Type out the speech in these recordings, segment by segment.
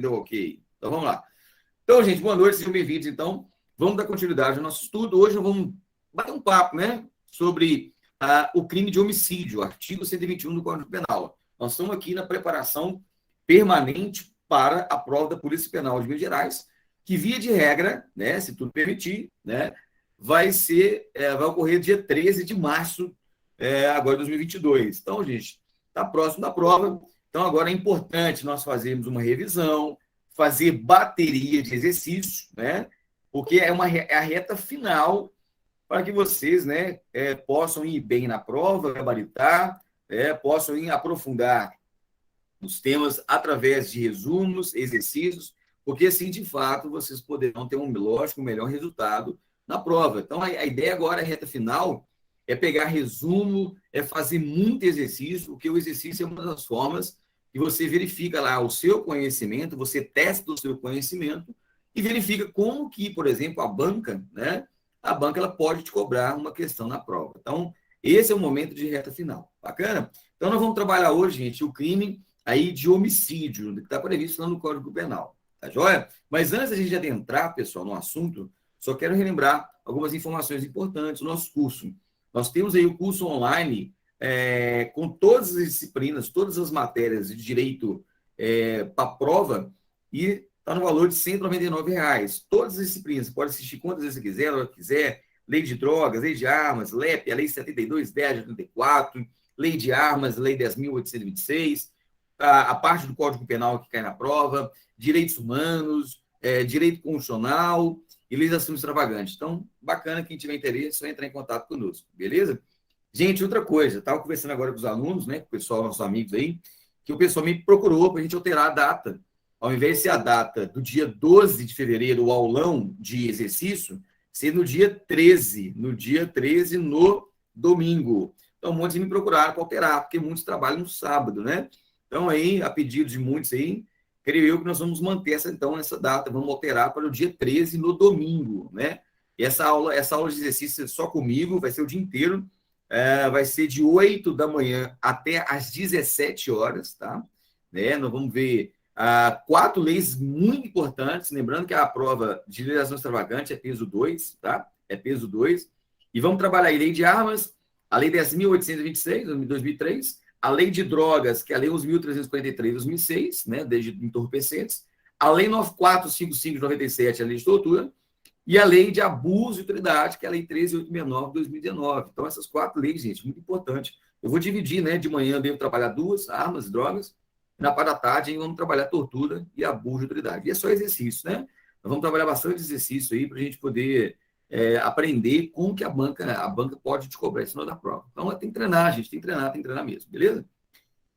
deu ok. Então, vamos lá. Então, gente, boa noite, sejam bem-vindos. Então, vamos dar continuidade ao nosso estudo. Hoje vamos bater um papo, né, sobre o crime de homicídio, artigo 121 do Código Penal. Nós estamos aqui na preparação permanente para a prova da Polícia Penal de Minas Gerais, que, via de regra, né, se tudo permitir, né, vai ocorrer dia 13 de março, agora de 2022. Então, gente, está próximo da prova. Então, agora é importante nós fazermos uma revisão, fazer bateria de exercícios, né? Porque é a reta final para que vocês, né, possam ir bem na prova, gabaritar, possam ir aprofundar os temas através de resumos, exercícios, porque assim, de fato, vocês poderão ter um melhor resultado na prova. Então, a ideia agora, a reta final, é pegar resumo, é fazer muito exercício, porque o exercício é uma das formas que você verifica lá o seu conhecimento, você testa o seu conhecimento e verifica como que, por exemplo, a banca, né? A banca ela pode te cobrar uma questão na prova. Então, esse é o momento de reta final. Bacana? Então, nós vamos trabalhar hoje, gente, o crime aí de homicídio, que está previsto lá no Código Penal. Tá joia? Mas antes da gente adentrar, pessoal, no assunto, só quero relembrar algumas informações importantes do nosso curso. Nós temos aí o curso online com todas as disciplinas, todas as matérias de direito para a prova, e está no valor de R$ 199. Todas as disciplinas, você pode assistir quantas vezes você quiser, hora que quiser. Lei de drogas, lei de armas, LEP, a lei 7210 de 84, lei de armas, lei 10.826, a parte do Código Penal que cai na prova, direitos humanos, direito constitucional e legislação extravagante. Então, bacana, quem tiver interesse, só entrar em contato conosco, beleza? Gente, outra coisa, estava conversando agora com os alunos, né, com o pessoal, nossos amigos aí, que o pessoal me procurou para a gente alterar a data. Ao invés de ser a data do dia 12 de fevereiro, o aulão de exercício, ser no dia 13, no domingo. Então, muitos me procuraram para alterar, porque muitos trabalham no sábado, né? Então, aí, a pedido de muitos aí, creio eu que nós vamos manter essa data, vamos alterar para o dia 13, no domingo, né? E essa aula de exercício é só comigo, vai ser o dia inteiro, vai ser de 8 da manhã até às 17 horas, tá? Né? Nós vamos ver 4 leis muito importantes, lembrando que a prova de legislação extravagante é peso 2, tá? É peso 2. E vamos trabalhar a lei de armas, a lei 10.826, de 2003, a lei de drogas, que é a lei 11.343, de 2006, né, de entorpecentes, a lei 9455 de 97, a lei de tortura, e a lei de abuso de autoridade, que é a lei 13.869 de 2019. Então, essas 4 leis, gente, muito importante. Eu vou dividir, né, de manhã eu devo trabalhar 2, armas e drogas, e na parte da tarde vamos trabalhar tortura e abuso de autoridade. E é só exercício, né? Nós vamos trabalhar bastante exercício aí para a gente poder aprender como que a banca pode te cobrar esse nó da prova. Então, tem que treinar, gente, tem que treinar mesmo, beleza?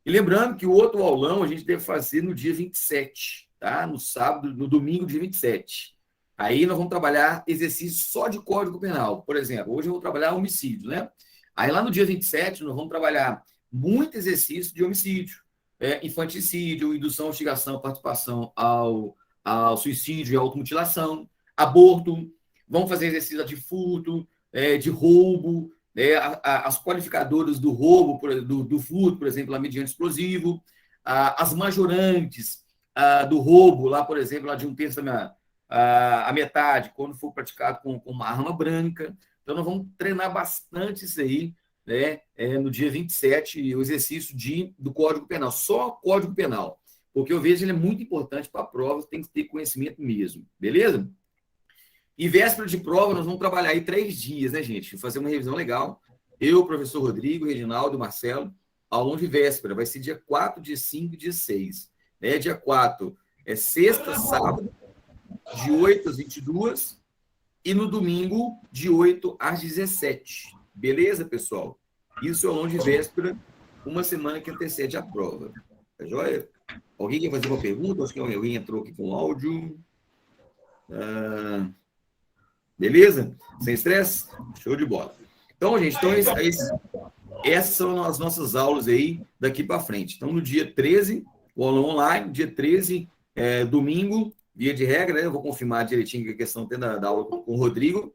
E lembrando que o outro aulão a gente deve fazer no dia 27, tá? No sábado, no domingo, dia 27. Aí nós vamos trabalhar exercício só de Código Penal. Por exemplo, hoje eu vou trabalhar homicídio, né? Aí lá no dia 27 nós vamos trabalhar muito exercício de homicídio, infanticídio, indução, instigação, participação ao suicídio e automutilação, aborto, vamos fazer exercício de furto, de roubo, as qualificadoras do roubo, do furto, por exemplo, lá mediante explosivo, as majorantes do roubo, lá, por exemplo, lá de um terço a metade, quando for praticado com uma arma branca. Então, nós vamos treinar bastante isso aí, né, no dia 27, o exercício do Código Penal, só Código Penal, porque eu vejo que ele é muito importante para a prova, tem que ter conhecimento mesmo, beleza? E véspera de prova, nós vamos trabalhar aí 3 dias, né, gente? Fazer uma revisão legal. Eu, professor Rodrigo, Reginaldo, Marcelo, aulão de véspera, vai ser dia 4, dia 5, dia 6. Né? Dia 4 é sexta, sábado, de 8 às 22, e no domingo, de 8 às 17. Beleza, pessoal? Isso é o aulão de véspera, uma semana que antecede a prova. Tá joia? Alguém quer fazer uma pergunta? Acho que alguém entrou aqui com áudio. Beleza? Sem estresse? Show de bola. Então, gente, essas são as nossas aulas aí daqui para frente. Então, no dia 13, o aulão online, dia 13, domingo, via de regra, né? Eu vou confirmar direitinho a questão da aula com o Rodrigo,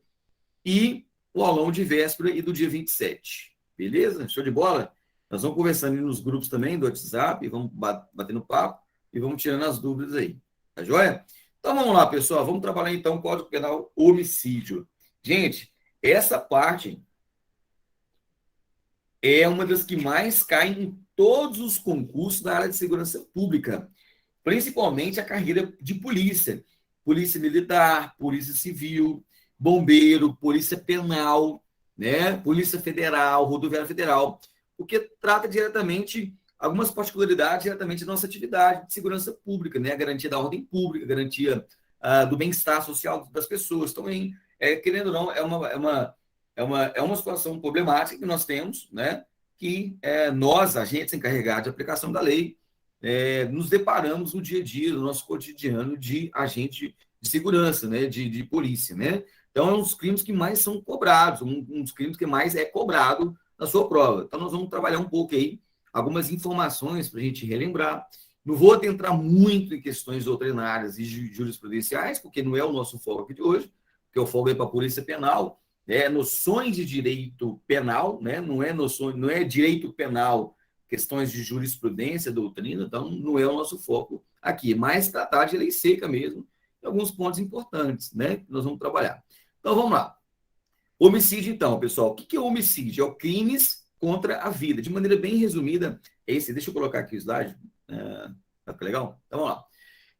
e o aulão de véspera e do dia 27. Beleza? Show de bola? Nós vamos conversando nos grupos também do WhatsApp, vamos batendo papo e vamos tirando as dúvidas aí. Tá joia? Então vamos lá, pessoal. Vamos trabalhar então o Código Penal homicídio. Gente, essa parte é uma das que mais cai em todos os concursos da área de segurança pública, principalmente a carreira de polícia. Polícia militar, polícia civil, bombeiro, polícia penal, né? Polícia federal, rodoviária federal, porque trata diretamente algumas particularidades diretamente da nossa atividade de segurança pública, né? A garantia da ordem pública, a garantia do bem-estar social das pessoas. Então, querendo ou não, é uma situação problemática que nós temos, né? Que nós, agentes encarregados de aplicação da lei, nos deparamos no dia a dia, no nosso cotidiano de agente de segurança, né? De polícia, né? Então, é um dos crimes que mais são cobrados, um dos crimes que mais é cobrado na sua prova. Então, nós vamos trabalhar um pouco aí, algumas informações para a gente relembrar. Não vou adentrar muito em questões doutrinárias e jurisprudenciais, porque não é o nosso foco aqui de hoje, porque o foco é para a polícia penal, noções de direito penal, né? Não é direito penal, questões de jurisprudência, doutrina, então não é o nosso foco aqui, mas tratar de lei seca mesmo, alguns pontos importantes, né? Que nós vamos trabalhar. Então vamos lá. Homicídio, então, pessoal. O que é homicídio? É o crimes contra a vida. De maneira bem resumida, é esse. Deixa eu colocar aqui o slide. Tá legal? Então vamos lá.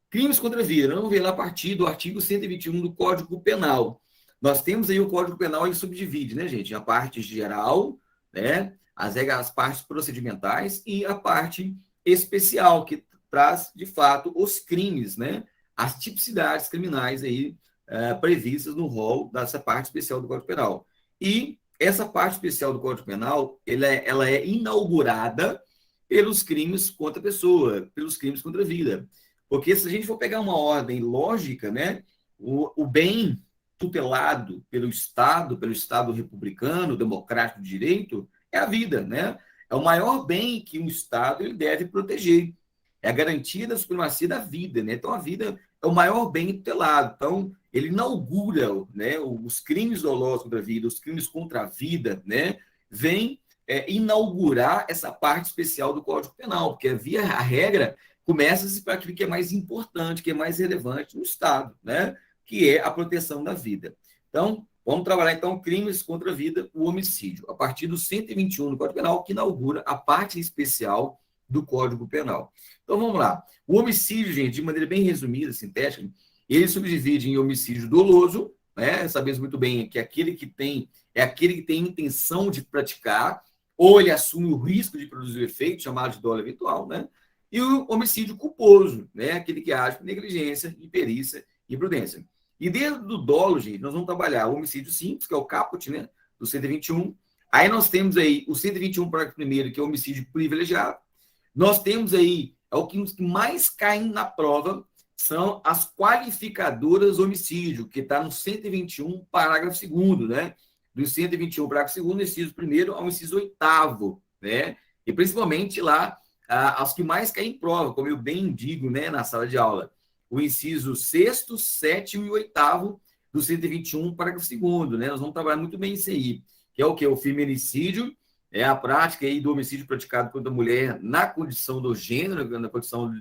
Crimes contra a vida. Vamos ver lá a partir do artigo 121 do Código Penal. Nós temos aí o Código Penal, ele subdivide, né, gente? A parte geral, né? As partes procedimentais e a parte especial, que traz, de fato, os crimes, né? As tipicidades criminais aí previstas no rol dessa parte especial do Código Penal. E essa parte especial do Código Penal, ela é inaugurada pelos crimes contra a pessoa, pelos crimes contra a vida. Porque se a gente for pegar uma ordem lógica, né, o bem tutelado pelo Estado republicano, democrático de direito, é a vida, né? É o maior bem que um Estado ele deve proteger. É a garantia da supremacia da vida, né? Então, a vida é o maior bem tutelado. Então, ele inaugura, né, os crimes dolosos contra a vida, os crimes contra a vida, né? Vem inaugurar essa parte especial do Código Penal, porque a regra começa-se para aquilo que é mais importante, que é mais relevante no Estado, né? Que é a proteção da vida. Então, vamos trabalhar, então, crimes contra a vida, o homicídio, a partir do 121 do Código Penal, que inaugura a parte especial do Código Penal. Então, vamos lá. O homicídio, gente, de maneira bem resumida, sintética, ele subdivide em homicídio doloso, né? Sabemos muito bem que aquele que tem intenção de praticar, ou ele assume o risco de produzir o efeito, chamado de dolo eventual, né? E o homicídio culposo, né? Aquele que age por negligência, imperícia e imprudência. E dentro do dolo, gente, nós vamos trabalhar o homicídio simples, que é o caput, né? Do 121. Aí nós temos aí o 121, parágrafo primeiro, que é o homicídio privilegiado. Nós temos aí, o que mais caem na prova são as qualificadoras homicídio, que está no 121, parágrafo 2º, né? Do 121, parágrafo 2º, inciso 1º ao inciso 8º, né? E principalmente lá, as que mais caem em prova, como eu bem digo, né, na sala de aula. O inciso 6º, 7º e 8º do 121, parágrafo 2º, né? Nós vamos trabalhar muito bem isso aí, que é o quê? O feminicídio, é a prática aí do homicídio praticado contra a mulher na condição do gênero, na condição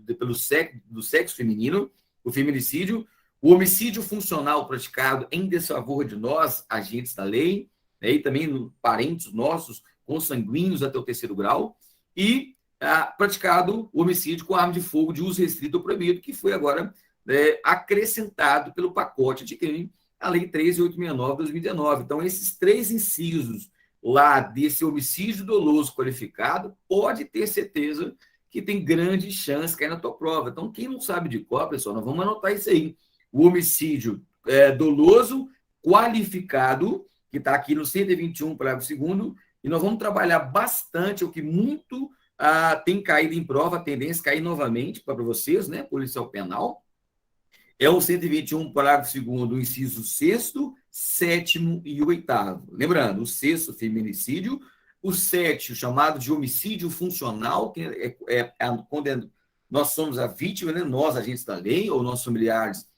do sexo feminino, o feminicídio, o homicídio funcional praticado em desfavor de nós, agentes da lei, né, e também parentes nossos, consanguíneos até o 3º grau, e praticado o homicídio com arma de fogo de uso restrito ou proibido, que foi agora acrescentado pelo pacote de crime, a Lei 13.869 de 2019. Então, esses 3 incisos lá desse homicídio doloso qualificado, pode ter certeza que tem grande chance de cair na tua prova. Então, quem não sabe de qual, pessoal, nós vamos anotar isso aí. O homicídio doloso qualificado, que está aqui no 121, parágrafo 2º, e nós vamos trabalhar bastante o que muito tem caído em prova, a tendência a cair novamente para vocês, né? Policial penal. É o 121, parágrafo 2º, inciso 6º, 7º e 8º. Lembrando, o 6º, feminicídio, o 7º, chamado de homicídio funcional, que quando nós somos a vítima, né? Nós, agentes da lei, ou nossos familiares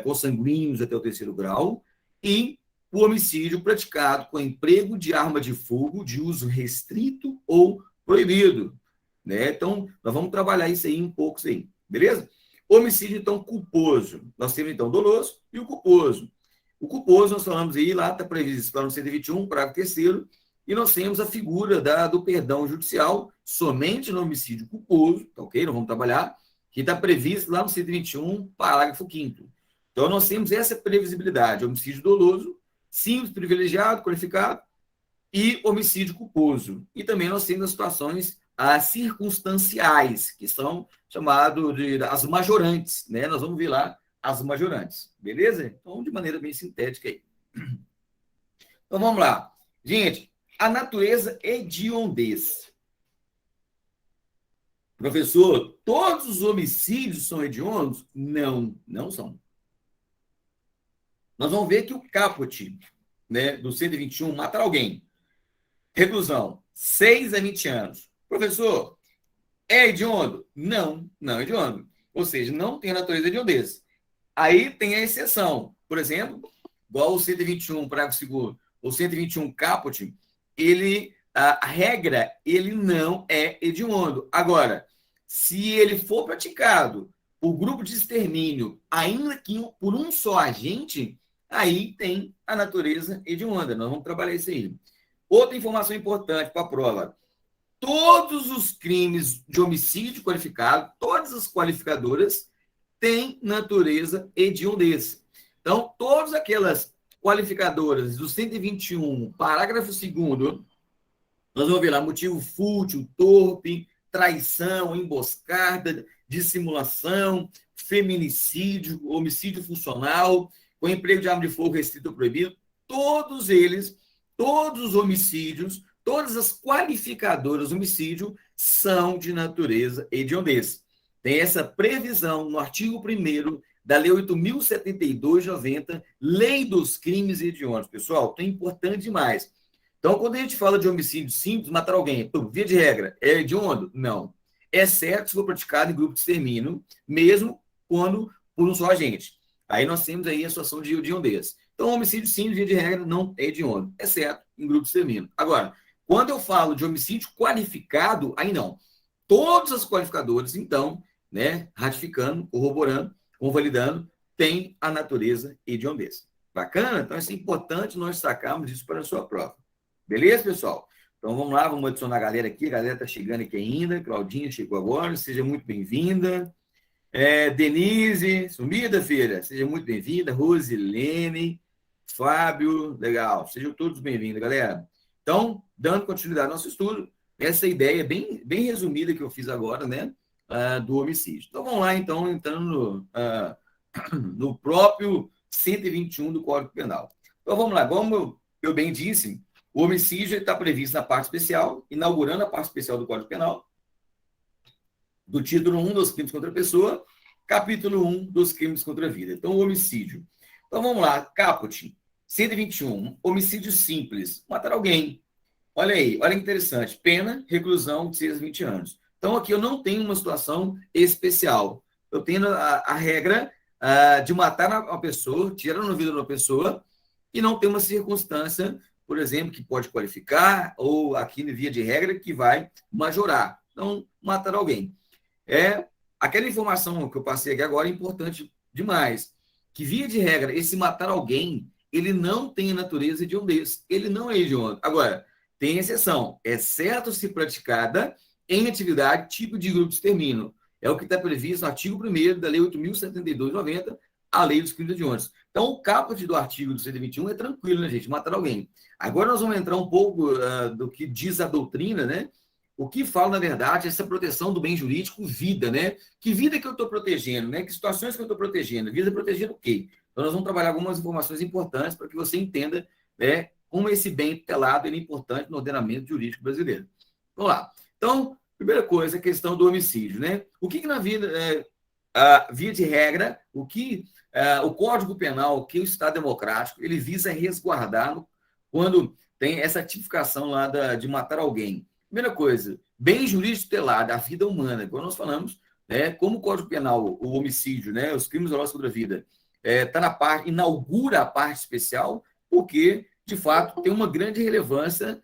consanguíneos até o 3º grau, e o homicídio praticado com emprego de arma de fogo de uso restrito ou proibido, né? Então, nós vamos trabalhar isso aí um pouco, beleza? Homicídio, então, culposo. Nós temos, então, doloso e o culposo. O culposo, nós falamos aí, lá está previsto para o 121, parágrafo terceiro, e nós temos a figura do perdão judicial somente no homicídio culposo, tá ok? Não vamos trabalhar, que está previsto lá no 121, parágrafo quinto. Então, nós temos essa previsibilidade, homicídio doloso, simples, privilegiado, qualificado, e homicídio culposo. E também nós temos as situações circunstanciais, que são chamadas de as majorantes, né? Nós vamos ver lá as majorantes, beleza? Então, de maneira bem sintética aí. Então, vamos lá. Gente, a natureza hediondez. Professor, todos os homicídios são hediondos? Não, não são. Nós vamos ver que o caput, né, do 121, matar alguém. Reclusão, 6 a 20 anos. Professor, é hediondo? Não, não é hediondo. Ou seja, não tem a natureza de hediondez. Aí tem a exceção. Por exemplo, igual o 121, parágrafo 2º, o 121 caput, a regra, ele não é hediondo. Agora, se ele for praticado por grupo de extermínio, ainda que por um só agente, aí tem a natureza hedionda. Nós vamos trabalhar isso aí. Outra informação importante para a prova. Todos os crimes de homicídio qualificado, todas as qualificadoras, têm natureza hediondez. Então, todas aquelas qualificadoras do 121, parágrafo 2º, nós vamos ver lá motivo fútil, torpe, traição, emboscada, dissimulação, feminicídio, homicídio funcional, com emprego de arma de fogo restrito ou proibido, todos eles, todos os homicídios, todas as qualificadoras do homicídio são de natureza hediondez. Tem essa previsão no artigo 1º da Lei 8.072/90, Lei dos Crimes Hediondos. Pessoal, é importante demais. Então, quando a gente fala de homicídio simples, matar alguém, via de regra, é hediondo? Não. Exceto se for praticado em grupo de extermínio, mesmo quando por um só agente. Aí nós temos aí a situação de hediondez. Então, homicídio simples, via de regra, não é hediondo, exceto em grupo de extermínio. Agora, quando eu falo de homicídio qualificado, aí não. Todos os qualificadores, então, né, ratificando, corroborando, convalidando, tem a natureza hediondez. Bacana? Então, isso é importante nós destacarmos isso para a sua prova. Beleza, pessoal? Então, vamos lá, vamos adicionar a galera aqui. A galera está chegando aqui ainda. Claudinha chegou agora, seja muito bem-vinda. Denise, sumida, filha, seja muito bem-vinda. Rosilene, Fábio, legal. Sejam todos bem-vindos, galera. Então, dando continuidade ao nosso estudo, essa ideia bem resumida que eu fiz agora, né, do homicídio. Então, vamos lá, então, entrando no próprio 121 do Código Penal. Então, vamos lá. Como eu bem disse, o homicídio está previsto na parte especial, inaugurando a parte especial do Código Penal, do título 1 dos crimes contra a pessoa, capítulo 1 dos crimes contra a vida. Então, o homicídio. Então, vamos lá. Caput, 121, homicídio simples, matar alguém. Olha aí, olha que interessante. Pena, reclusão de 6 a 20 anos. Então, aqui eu não tenho uma situação especial. Eu tenho a regra de matar uma pessoa, tirando a vida de uma pessoa, e não tem uma circunstância, por exemplo, que pode qualificar, ou aqui, via de regra, que vai majorar. Então, matar alguém. Aquela informação que eu passei aqui agora é importante demais. Que, via de regra, esse matar alguém, ele não tem a natureza hediondez. Ele não é hediondo. Agora, tem exceção, exceto se praticada em atividade tipo de grupo de extermínio. É o que está previsto no artigo 1º da Lei 8.072/90, a Lei dos Crimes Hediondos. Então, o caput do artigo do 121 é tranquilo, né, gente? Matar alguém. Agora nós vamos entrar um pouco do que diz a doutrina, né? O que fala, na verdade, essa proteção do bem jurídico, vida, né? Que vida que eu estou protegendo, né? Que situações que eu estou protegendo? Vida protegendo o quê? Então, nós vamos trabalhar algumas informações importantes para que você entenda, né, como esse bem tutelado é importante no ordenamento jurídico brasileiro. Vamos lá. Então, primeira coisa, a questão do homicídio, né? O que na vida, via de regra, o Código Penal, que o Estado Democrático, ele visa resguardar quando tem essa tipificação lá de matar alguém. Primeira coisa, bem jurídico tutelado, a vida humana. Quando nós falamos, né, como o Código Penal, o homicídio, né, os crimes dolosos contra a vida, está na parte, inaugura a parte especial, porque, de fato, tem uma grande relevância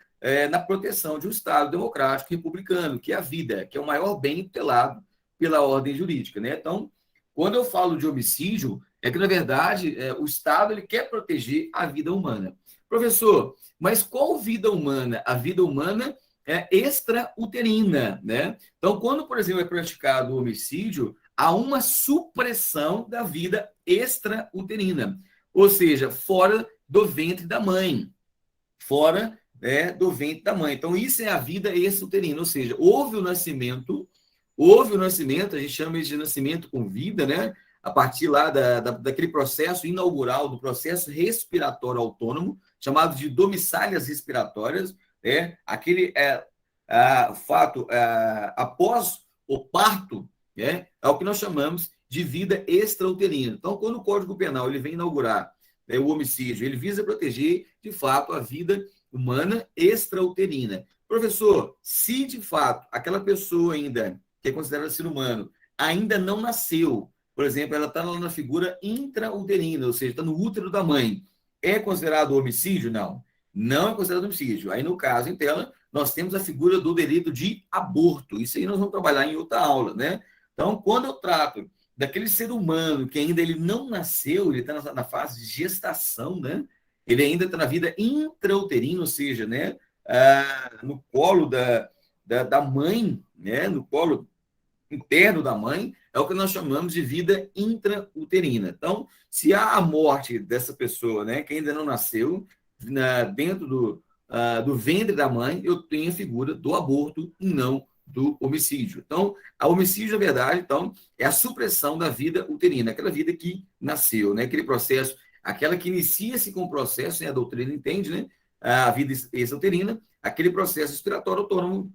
na proteção de um Estado democrático republicano, que é a vida, que é o maior bem tutelado pela ordem jurídica, né? Então, Quando eu falo de homicídio, é que, na verdade, o Estado ele quer proteger a vida humana. Professor, mas qual vida humana? A vida humana é extrauterina, né? Então, quando, por exemplo, é praticado o homicídio, há uma supressão da vida extrauterina, ou seja, fora do ventre da mãe, fora, né, do ventre da mãe. Então, isso é a vida extrauterina, ou seja, houve o nascimento, a gente chama isso de nascimento com vida, né? A partir lá daquele processo inaugural, do processo respiratório autônomo, chamado de domissálias respiratórias, aquele fato após o parto, é o que nós chamamos de vida extrauterina. Então, quando o Código Penal ele vem inaugurar o homicídio, ele visa proteger, de fato, a vida humana extrauterina. Professor, se de fato aquela pessoa ainda, que é considerada ser humano, ainda não nasceu, por exemplo, ela está na figura intrauterina, ou seja, está no útero da mãe, é considerado homicídio? Não. Não é considerado homicídio. Aí, no caso, em tela, nós temos a figura do delito de aborto. Isso aí nós vamos trabalhar em outra aula, né? Então, quando eu trato daquele ser humano que ainda ele não nasceu, ele está na fase de gestação, né? Ele ainda está na vida intrauterina, ou seja, né? No colo da mãe, né? No colo interno da mãe, é o que nós chamamos de vida intrauterina. Então, se há a morte dessa pessoa, né, que ainda não nasceu, dentro do ventre da mãe, eu tenho a figura do aborto e não do homicídio. Então, a homicídio, na verdade, então, é a supressão da vida uterina, aquela vida que nasceu, né, aquele processo, aquela que inicia-se com o processo, né, a doutrina entende, né, a vida extrauterina, aquele processo respiratório autônomo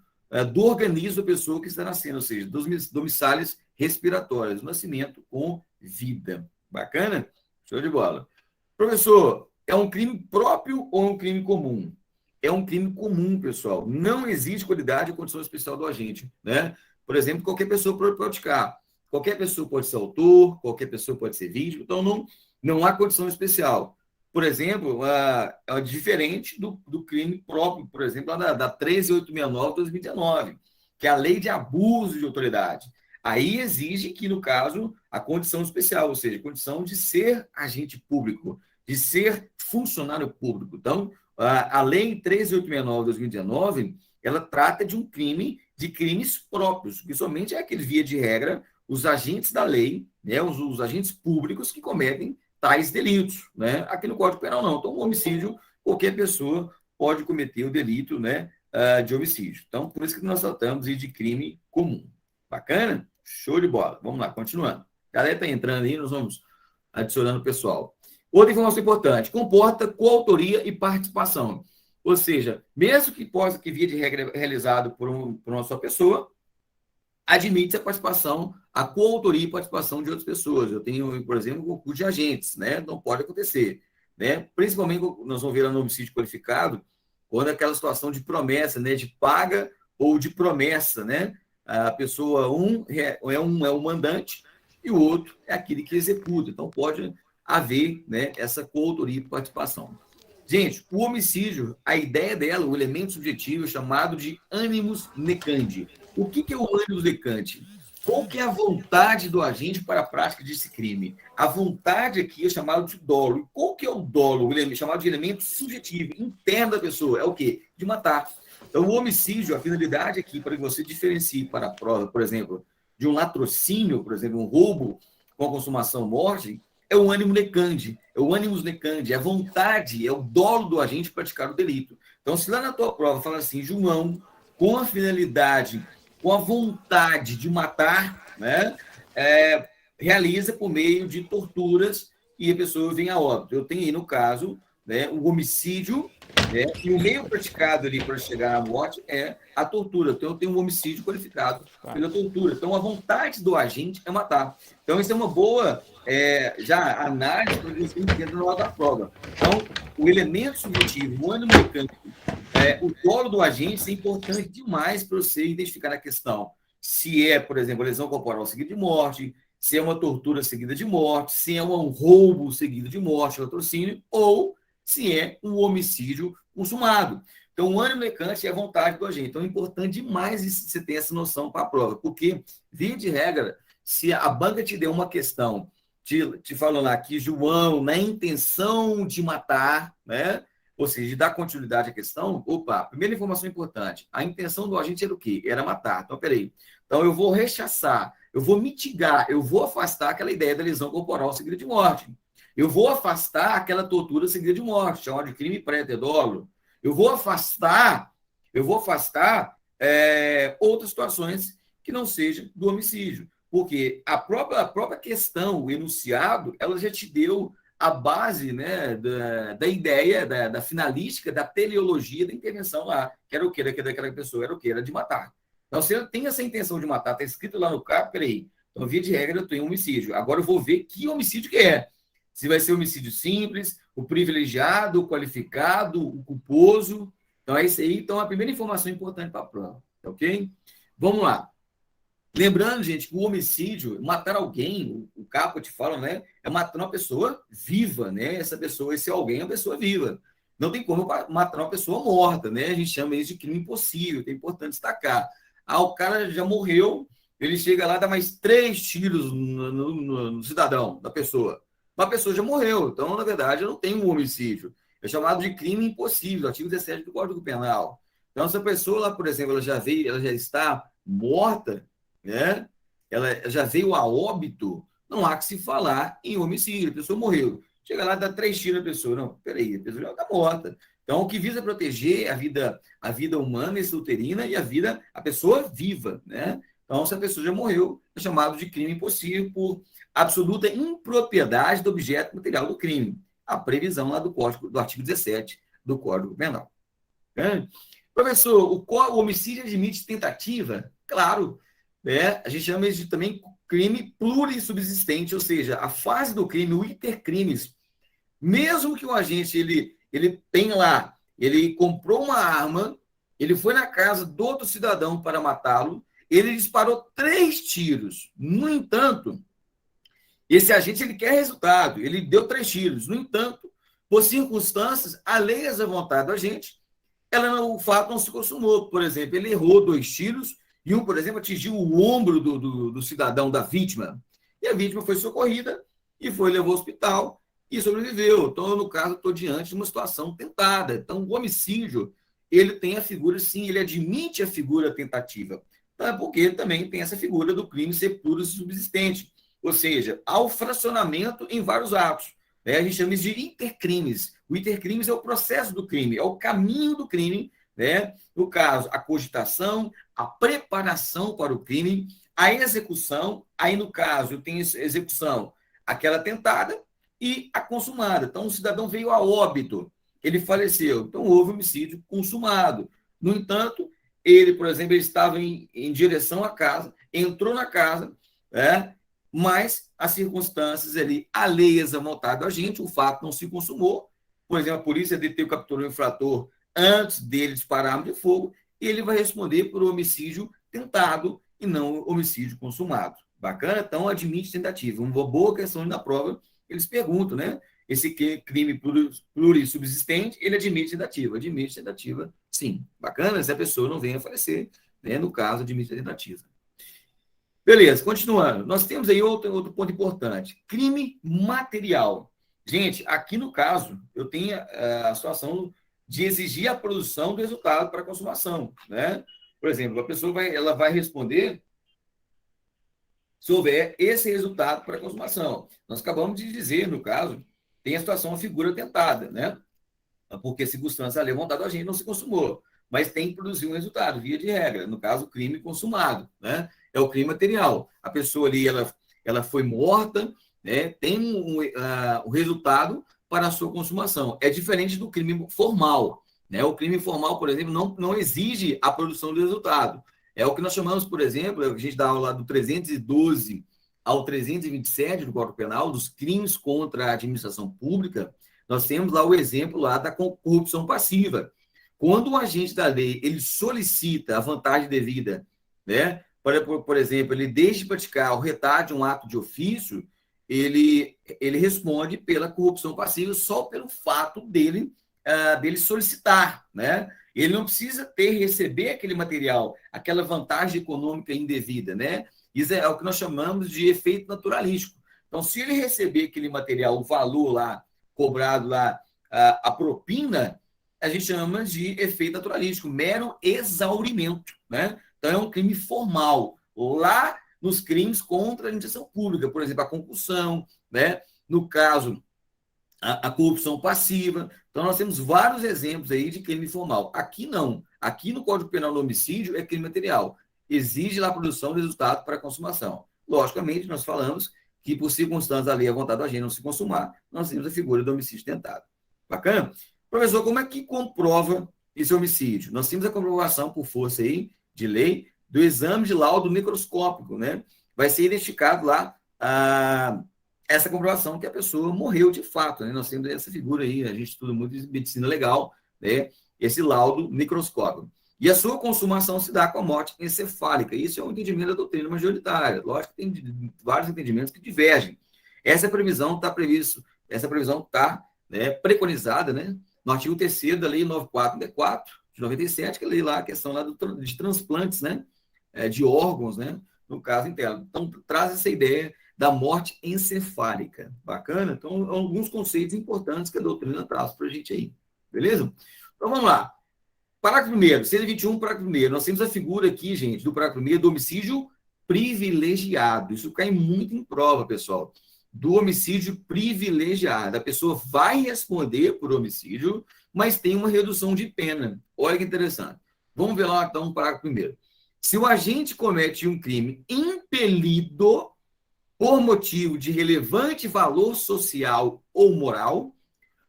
do organismo da pessoa que está nascendo, ou seja, dos domissálias respiratórias, nascimento com vida. Bacana? Show de bola. Professor, é um crime próprio ou é um crime comum? É um crime comum, pessoal. Não existe qualidade ou condição especial do agente, né? Por exemplo, qualquer pessoa pode praticar. Qualquer pessoa pode ser autor, qualquer pessoa pode ser vítima, então não há condição especial. Por exemplo, é diferente do crime próprio, por exemplo, da 13869 de 2019, que é a lei de abuso de autoridade. Aí exige que, no caso, a condição especial, ou seja, a condição de ser agente público, de ser funcionário público. Então, a lei 13869 de 2019, ela trata de um crime, de crimes próprios, que somente é aquele, via de regra, os agentes da lei, né, os agentes públicos que cometem tais delitos, né? Aqui no Código Penal não. Então, o homicídio, qualquer pessoa pode cometer o delito, né, de homicídio. Então, por isso que nós tratamos de crime comum. Bacana? Show de bola. Vamos lá, continuando. A galera está entrando aí, nós vamos adicionando o pessoal. Outra informação importante, comporta coautoria e participação. Ou seja, mesmo que possa, que via de regra realizado por uma só pessoa, admite a participação, a coautoria e participação de outras pessoas. Eu tenho, por exemplo, um concurso de agentes, né? Não pode acontecer, né? Principalmente, nós vamos ver lá no homicídio qualificado, quando é aquela situação de promessa, né? De paga ou de promessa, né? A pessoa, é o mandante e o outro é aquele que executa. Então, pode haver, né, essa coautoria e participação. Gente, o homicídio, a ideia dela, o elemento subjetivo, é chamado de animus necandi. O que é o animus necandi? Qual que é a vontade do agente para a prática desse crime? A vontade aqui é chamada de dolo. E qual que é o dolo? O chamado de elemento subjetivo, interno da pessoa. É o quê? De matar. Então, o homicídio, a finalidade aqui, para que você diferencie para a prova, por exemplo, de um latrocínio, por exemplo, um roubo com a consumação morte, é o ânimo necandi, é o animus necandi, é a vontade, é o dolo do agente praticar o delito. Então, se lá na tua prova fala assim, João, com a finalidade, com a vontade de matar, né, realiza por meio de torturas e a pessoa vem a óbito. Eu tenho aí, no caso, né, o homicídio, né, e o meio praticado ali para chegar à morte é a tortura. Então, eu tenho um homicídio qualificado pela tortura. Então, a vontade do agente é matar. Então, isso é uma boa já análise para você entender na hora da prova. Então, o elemento subjetivo, o ânimo mecânico, o dolo do agente, isso é importante demais para você identificar a questão. Se é, por exemplo, lesão corporal seguida de morte, se é uma tortura seguida de morte, se é um roubo seguido de morte, latrocínio, ou se é um homicídio consumado. Então, o ânimo mecânico é a vontade do agente. Então, é importante demais você ter essa noção para a prova, porque, via de regra, se a banca te deu uma questão, te falando lá que João, na intenção de matar, né? Ou seja, de dar continuidade à questão, opa, primeira informação importante, a intenção do agente era o quê? Era matar. Então, peraí. Então, eu vou rechaçar, eu vou mitigar, eu vou afastar aquela ideia da lesão corporal seguida de morte. Eu vou afastar aquela tortura seguida de morte, chamada de crime pré-dolo. Eu vou afastar outras situações que não sejam do homicídio. Porque a própria questão, o enunciado, ela já te deu a base, né, da ideia, da finalística, da teleologia da intervenção lá, que era o que daquela pessoa, era o que? Era de matar. Então, se eu tenho essa intenção de matar, está escrito lá no CAP, peraí, então, via de regra, eu tenho homicídio. Agora eu vou ver que homicídio que é. Se vai ser homicídio simples, o privilegiado, o qualificado, o culposo. Então, é isso aí. Então, a primeira informação importante para a prova, ok? Vamos lá. Lembrando, gente, que o homicídio, matar alguém, o capo te fala, né? É matar uma pessoa viva, né? Essa pessoa, esse alguém é uma pessoa viva. Não tem como matar uma pessoa morta, né? A gente chama isso de crime impossível, é importante destacar. Ah, o cara já morreu, ele chega lá, dá mais 3 tiros no cidadão, da pessoa. Uma pessoa já morreu, então, na verdade, não tem um homicídio. É chamado de crime impossível, artigo 17 do Código Penal. Então, se a pessoa lá, por exemplo, ela já está morta, né? Ela já veio a óbito, não há que se falar em homicídio, a pessoa morreu. Chega lá, dá 3 tiros na pessoa. Não, peraí, a pessoa já está morta. Então, o que visa proteger a vida humana extrauterina e a pessoa viva, né? Então, se a pessoa já morreu, é chamado de crime impossível por absoluta impropriedade do objeto material do crime. A previsão lá do artigo 17 do Código Penal. Professor, o homicídio admite tentativa? Claro. A gente chama isso de também crime plurissubsistente, ou seja, a fase do crime, o intercrimes. Mesmo que o agente ele tenha lá, ele comprou uma arma, ele foi na casa do outro cidadão para matá-lo, ele disparou 3 tiros. No entanto, esse agente ele quer resultado, ele deu 3 tiros. No entanto, por circunstâncias alheias à vontade do agente, o fato não se consumou. Por exemplo, ele errou 2 tiros e um, por exemplo, atingiu o ombro do cidadão, da vítima. E a vítima foi socorrida e levou ao hospital e sobreviveu. Então, no caso, estou diante de uma situação tentada. Então, o homicídio, ele tem a figura, sim, ele admite a figura tentativa. Então, porque também tem essa figura do crime ser plurissubsistente. Ou seja, há o fracionamento em vários atos. A gente chama isso de intercrimes. O intercrimes é o processo do crime, é o caminho do crime, né? No caso, a cogitação, a preparação para o crime, a execução, aí no caso, eu tenho execução, aquela tentada e a consumada. Então, o cidadão veio a óbito, ele faleceu, então houve homicídio consumado. No entanto, ele, por exemplo, ele estava em direção à casa, entrou na casa, né? Mas as circunstâncias ali alheias à vontade do agente, o fato não se consumou. Por exemplo, a polícia deteve o capturou o infrator antes dele disparar arma de fogo, e ele vai responder por homicídio tentado e não homicídio consumado. Bacana? Então, admite tentativa. Uma boa questão na prova, eles perguntam, né? Esse crime plurissubsistente, ele admite tentativa. Admite tentativa, sim. Bacana? Se a pessoa não venha a falecer, né? No caso, admite a tentativa. Beleza, continuando. Nós temos aí outro ponto importante. Crime material. Gente, aqui no caso, eu tenho a situação de exigir a produção do resultado para a consumação, né? Por exemplo, a pessoa vai responder se houver esse resultado para a consumação. Nós acabamos de dizer, no caso, tem a situação, a figura tentada, né? Porque circunstância ali vontade a gente não se consumou, mas tem que produzir um resultado, via de regra, no caso, o crime consumado, né? É o crime material. A pessoa ali, ela foi morta, né? Tem um resultado para a sua consumação. É diferente do crime formal, né? O crime formal, por exemplo, não exige a produção do resultado. É o que nós chamamos, por exemplo, a gente dá aula do 312 ao 327 do Código Penal, dos crimes contra a administração pública. Nós temos lá o exemplo lá da corrupção passiva. Quando o agente da lei ele solicita a vantagem devida, né? Por exemplo, ele deixa de praticar o retardo de um ato de ofício, ele responde pela corrupção passiva só pelo fato dele solicitar, né? Ele não precisa receber aquele material, aquela vantagem econômica indevida, né? Isso é o que nós chamamos de efeito naturalístico. Então, se ele receber aquele material, o valor lá, cobrado lá, a propina, a gente chama de efeito naturalístico, mero exaurimento, né? Então, é um crime formal. Lá nos crimes contra a administração pública, por exemplo, a concussão, né? No caso, a corrupção passiva. Então, nós temos vários exemplos aí de crime formal. Aqui não. Aqui no Código Penal do homicídio é crime material. Exige lá a produção de resultado para a consumação. Logicamente, nós falamos que, por circunstâncias da lei, a vontade do agente não se consumar, nós temos a figura do homicídio tentado. Bacana? Professor, como é que comprova esse homicídio? Nós temos a comprovação por força aí de lei do exame de laudo microscópico, né? Vai ser identificado lá essa comprovação que a pessoa morreu de fato, né? Nós temos essa figura aí, a gente estuda muito de medicina legal, né? Esse laudo microscópico. E a sua consumação se dá com a morte encefálica. Isso é um entendimento da doutrina majoritária. Lógico que tem vários entendimentos que divergem. Essa previsão está né, preconizada, né, no artigo 3º da Lei 9464 de 97, que é a lei lá, a questão lá de transplantes, né, de órgãos, né, no caso interno. Então, traz essa ideia da morte encefálica. Bacana? Então, alguns conceitos importantes que a doutrina traz para a gente aí. Beleza? Então, vamos lá. Parágrafo 1º, 121, parágrafo 1º. Nós temos a figura aqui, gente, do parágrafo 1º do homicídio privilegiado. Isso cai muito em prova, pessoal. Do homicídio privilegiado. A pessoa vai responder por homicídio, mas tem uma redução de pena. Olha que interessante. Vamos ver lá, então, o parágrafo 1º. Se o agente comete um crime impelido por motivo de relevante valor social ou moral,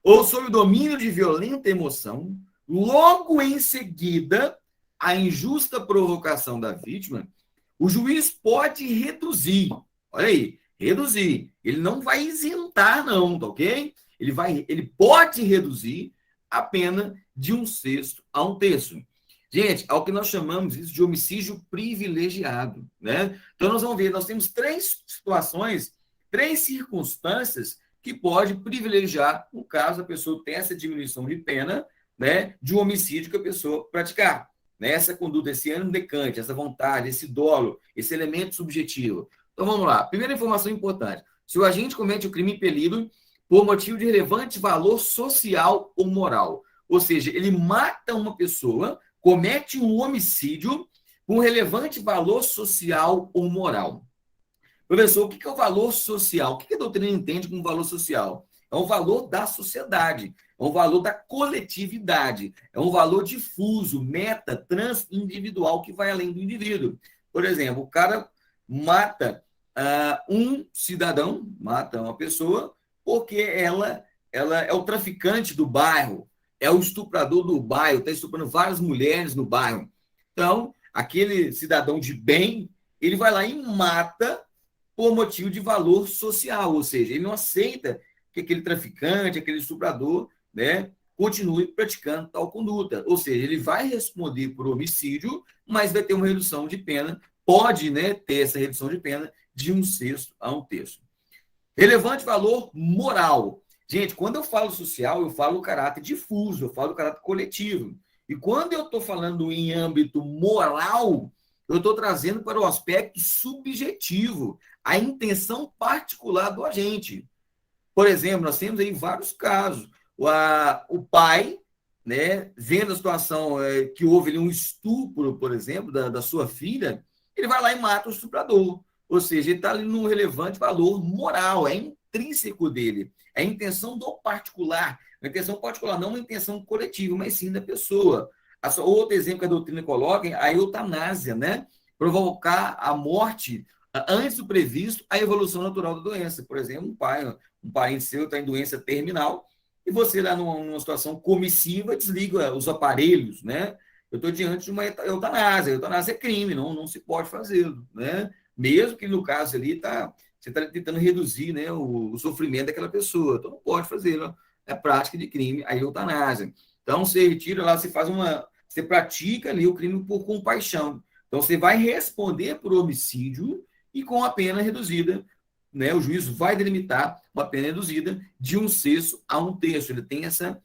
ou sob o domínio de violenta emoção, logo em seguida, a injusta provocação da vítima, o juiz pode reduzir. Olha aí, reduzir. Ele não vai isentar, não, tá ok? Ele pode reduzir a pena de 1/6 a 1/3. Gente, é o que nós chamamos isso de homicídio privilegiado, né? Então, nós vamos ver, nós temos 3 situações, 3 circunstâncias que pode privilegiar, no caso, a pessoa tem essa diminuição de pena, né, de um homicídio que a pessoa praticar. Né? Essa conduta, esse ânimo decante, essa vontade, esse dolo, esse elemento subjetivo. Então, vamos lá. Primeira informação importante. Se o agente comete o crime impelido por motivo de relevante valor social ou moral, ou seja, ele mata uma pessoa, comete um homicídio com relevante valor social ou moral. Professor, o que é o valor social? O que a doutrina entende como valor social? É um valor da sociedade, é um valor da coletividade, é um valor difuso, meta, transindividual, que vai além do indivíduo. Por exemplo, o cara mata um cidadão, mata uma pessoa, porque ela é o traficante do bairro, é o estuprador do bairro, está estuprando várias mulheres no bairro. Então, aquele cidadão de bem, ele vai lá e mata por motivo de valor social, ou seja, ele não aceita que aquele traficante, aquele estuprador, né, continue praticando tal conduta. Ou seja, ele vai responder por homicídio, mas vai ter uma redução de pena, pode, né, ter essa redução de pena de 1/6 a 1/3. Relevante valor moral. Gente, quando eu falo social, eu falo o caráter difuso, eu falo o caráter coletivo. E quando eu estou falando em âmbito moral, eu estou trazendo para o aspecto subjetivo, a intenção particular do agente. Por exemplo, nós temos aí vários casos. O pai, né, vendo a situação que houve ali um estupro, por exemplo, da sua filha, ele vai lá e mata o estuprador. Ou seja, ele está ali num relevante valor moral, é intrínseco dele. É a intenção do particular. A intenção particular, não uma intenção coletiva, mas sim da pessoa. Outro exemplo que a doutrina coloca é a eutanásia, né? Provocar a morte antes do previsto, a evolução natural da doença. Por exemplo, um parente seu está em doença terminal e você lá numa situação comissiva desliga os aparelhos, né? Eu estou diante de uma eutanásia. A eutanásia é crime, não se pode fazer, né? Mesmo que no caso ali você está tentando reduzir, né, o sofrimento daquela pessoa. Então não pode fazer, né? É prática de crime, a eutanásia. Então você retira lá, você pratica ali o crime por compaixão. Então você vai responder por homicídio e com a pena reduzida, né? O juízo vai delimitar uma pena reduzida de 1/6 a 1/3. Ele tem essa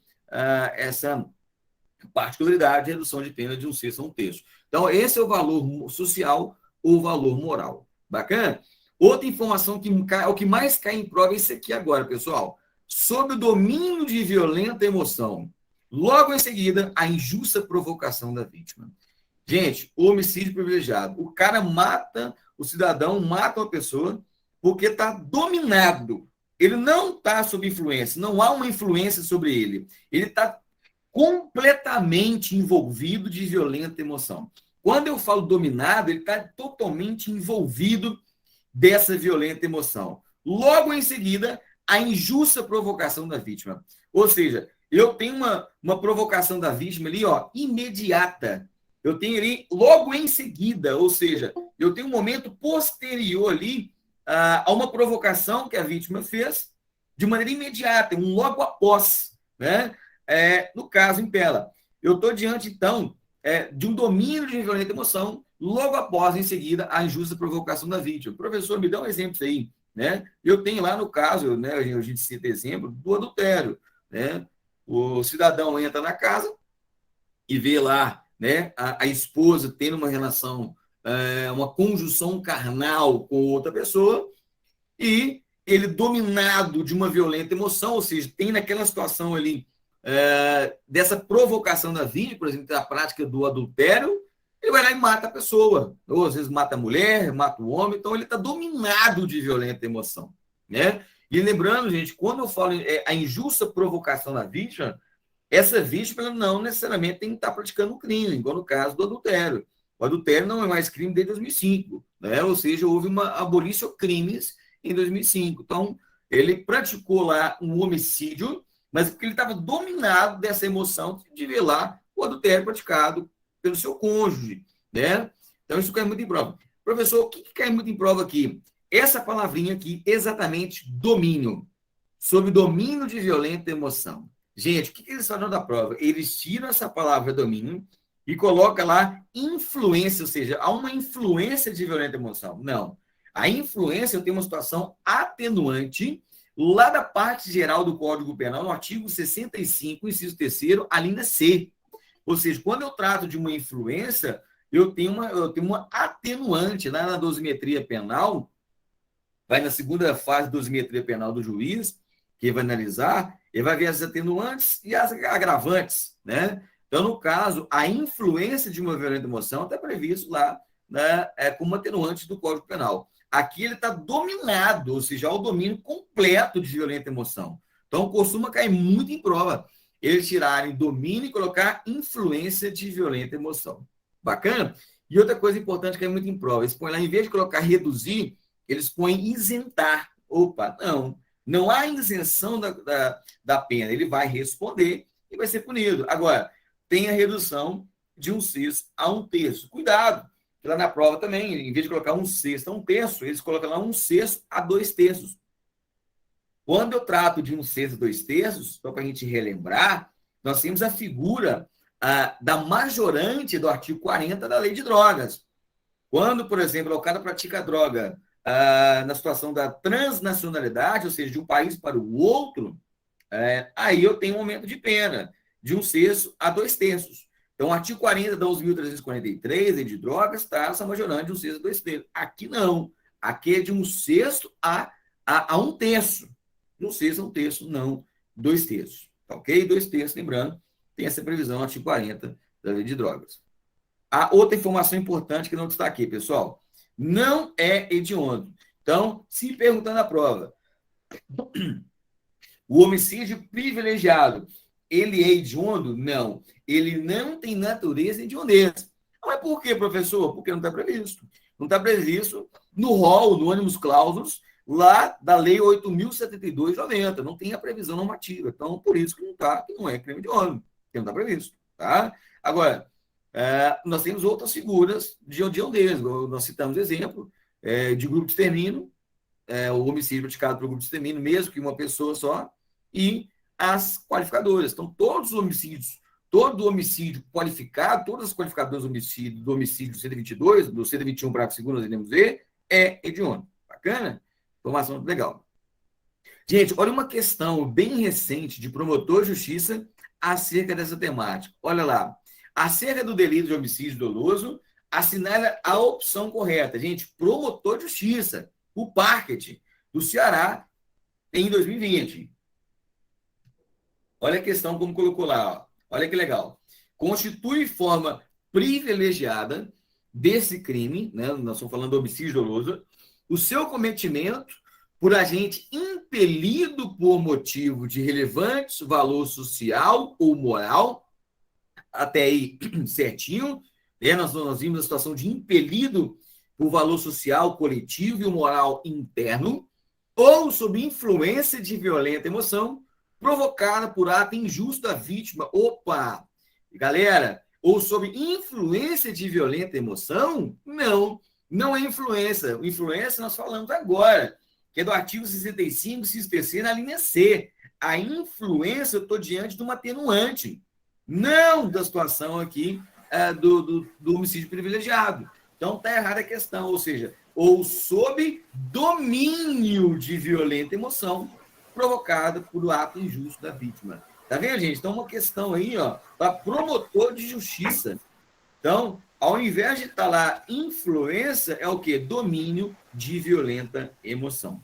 particularidade de redução de pena de 1/6 a 1/3. Então, esse é o valor social ou valor moral. Bacana? Outra informação que o que mais cai em prova é isso aqui agora, pessoal. Sob o domínio de violenta emoção. Logo em seguida, a injusta provocação da vítima. Gente, homicídio privilegiado. O cara mata, o cidadão mata uma pessoa porque está dominado. Ele não está sob influência, não há uma influência sobre ele. Ele está completamente envolvido de violenta emoção. Quando eu falo dominado, ele está totalmente envolvido dessa violenta emoção. Logo em seguida, a injusta provocação da vítima. Ou seja, eu tenho uma provocação da vítima ali, ó, imediata. Eu tenho ali logo em seguida, ou seja, eu tenho um momento posterior ali a uma provocação que a vítima fez de maneira imediata, um logo após, né? No caso, em Pela, eu estou diante, então, de um domínio de violenta emoção, logo após, em seguida, a injusta provocação da vítima. Professor, me dá um exemplo aí, né? Eu tenho lá no caso, né, a gente cita exemplo do adultério, né? O cidadão entra na casa e vê lá, né, a esposa tendo uma relação, uma conjunção carnal com outra pessoa, e ele dominado de uma violenta emoção, ou seja, tem naquela situação ali dessa provocação da vítima, por exemplo, da prática do adultério, ele vai lá e mata a pessoa, ou às vezes mata a mulher, mata o homem, então ele está dominado de violenta emoção, né? E lembrando, gente, quando eu falo a injusta provocação da vítima, essa vítima não necessariamente tem que estar praticando um crime, igual no caso do adultério. O adultério não é mais crime desde 2005, né? Ou seja, houve uma abolição de crimes em 2005. Então, ele praticou lá um homicídio, mas porque ele estava dominado dessa emoção de ver lá o adultério praticado pelo seu cônjuge, né? Então, isso cai muito em prova. Professor, o que cai muito em prova aqui? Essa palavrinha aqui, exatamente, domínio. Sob domínio de violenta emoção. Gente, o que eles fazem da prova? Eles tiram essa palavra domínio e colocam lá influência, ou seja, há uma influência de violenta emoção. Não. A influência, eu tenho uma situação atenuante lá da parte geral do Código Penal, no artigo 65, inciso 3º, a linha C. Ou seja, quando eu trato de uma influência, eu tenho uma atenuante lá na dosimetria penal, vai na segunda fase da dosimetria penal do juiz, que vai analisar, ele vai ver as atenuantes e as agravantes, né? Então, no caso, a influência de uma violenta emoção está previsto lá, né, como atenuante do Código Penal. Aqui ele está dominado, ou seja, o domínio completo de violenta emoção. Então, costuma cair muito em prova eles tirarem domínio e colocar influência de violenta emoção. Bacana? E outra coisa importante que é muito em prova, eles põem lá, em vez de colocar reduzir, eles põem isentar. Opa, não há isenção da pena. Ele vai responder e vai ser punido. Agora, tem a redução de 1/6 a 1/3. Cuidado, que lá na prova também, em vez de colocar 1/6 a 1/3, eles colocam lá 1/6 a 2/3. Quando eu trato de 1/6 a 2/3, só para a gente relembrar, nós temos a figura da majorante do artigo 40 da Lei de Drogas. Quando, por exemplo, o cara pratica droga na situação da transnacionalidade, ou seja, de um país para o outro, aí eu tenho um aumento de pena de 1/6 a 2/3. Então, o artigo 40 da 11.343, Lei de Drogas, traz essa majorante de 1/6 a 2/3. Aqui não. Aqui é de 1/6 a 1/3. 1/6 a 1/3, não 2/3. Tá ok? 2/3, lembrando, tem essa previsão no artigo 40 da Lei de Drogas. A outra informação importante que não destaquei, pessoal, não é hediondo. Então, se perguntando na prova, o homicídio privilegiado, ele é hediondo? Não. Ele não tem natureza hediondeza. Mas por quê, professor? Porque não está previsto. Não está previsto no rol, no ônibus clausus, lá da Lei 8.072/90. Não tem a previsão normativa. Então, por isso que não é crime hediondo, porque não está previsto. Tá? Agora, nós temos outras figuras de hediondeza. Nós citamos exemplo de grupo de extermínio, o homicídio praticado por grupo de extermínio, mesmo que uma pessoa só, e as qualificadoras. Então, todos os homicídios, todo homicídio qualificado, todas as qualificadoras do homicídio do 122, do 121 para 2º, nós iremos ver, é hediondo. Bacana? Informação legal. Gente, olha uma questão bem recente de promotor de justiça acerca dessa temática. Olha lá. Acerca do delito de homicídio doloso, assinale a opção correta. Gente, promotor de justiça, o Parquet, do Ceará, em 2020. Olha a questão como colocou lá. Ó. Olha que legal. Constitui forma privilegiada desse crime, né? Nós estamos falando do homicídio doloso, o seu cometimento por agente impelido por motivo de relevante valor social ou moral, até aí certinho, né? Nós vimos a situação de impelido por valor social, coletivo e moral interno, ou sob influência de violenta emoção, provocada por ato injusto da vítima. Opa! Galera, ou sob influência de violenta emoção? Não é influência. Influência nós falamos agora, que é do artigo 65, inciso 3º, na linha C. A influência, eu estou diante de uma atenuante, não da situação aqui do homicídio privilegiado. Então, está errada a questão, ou seja, ou sob domínio de violenta emoção provocada por ato injusto da vítima. Tá vendo, gente? Então, uma questão aí, ó, para promotor de justiça. Então, ao invés de estar lá influência, é o quê? Domínio de violenta emoção.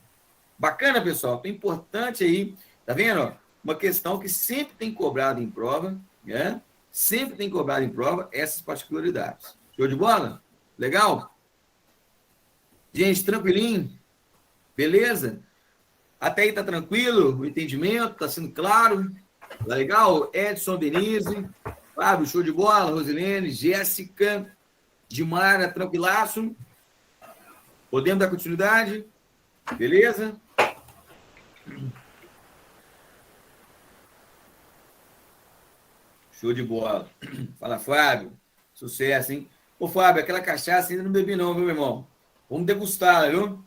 Bacana, pessoal? É importante aí, tá vendo? Ó? Uma questão que sempre tem cobrado em prova, né? Sempre tem cobrado em prova essas particularidades. Show de bola? Legal? Gente, tranquilinho? Beleza? Até aí tá tranquilo? O entendimento tá sendo claro? Tá legal? Edson, Denise, Fábio, show de bola, Rosilene, Jéssica, Dimara, tranquilaço? Podemos dar continuidade? Beleza? Show de bola. Fala, Fábio. Sucesso, hein? Ô, Fábio, aquela cachaça ainda não bebi não, viu, meu irmão? Vamos degustá-la, viu?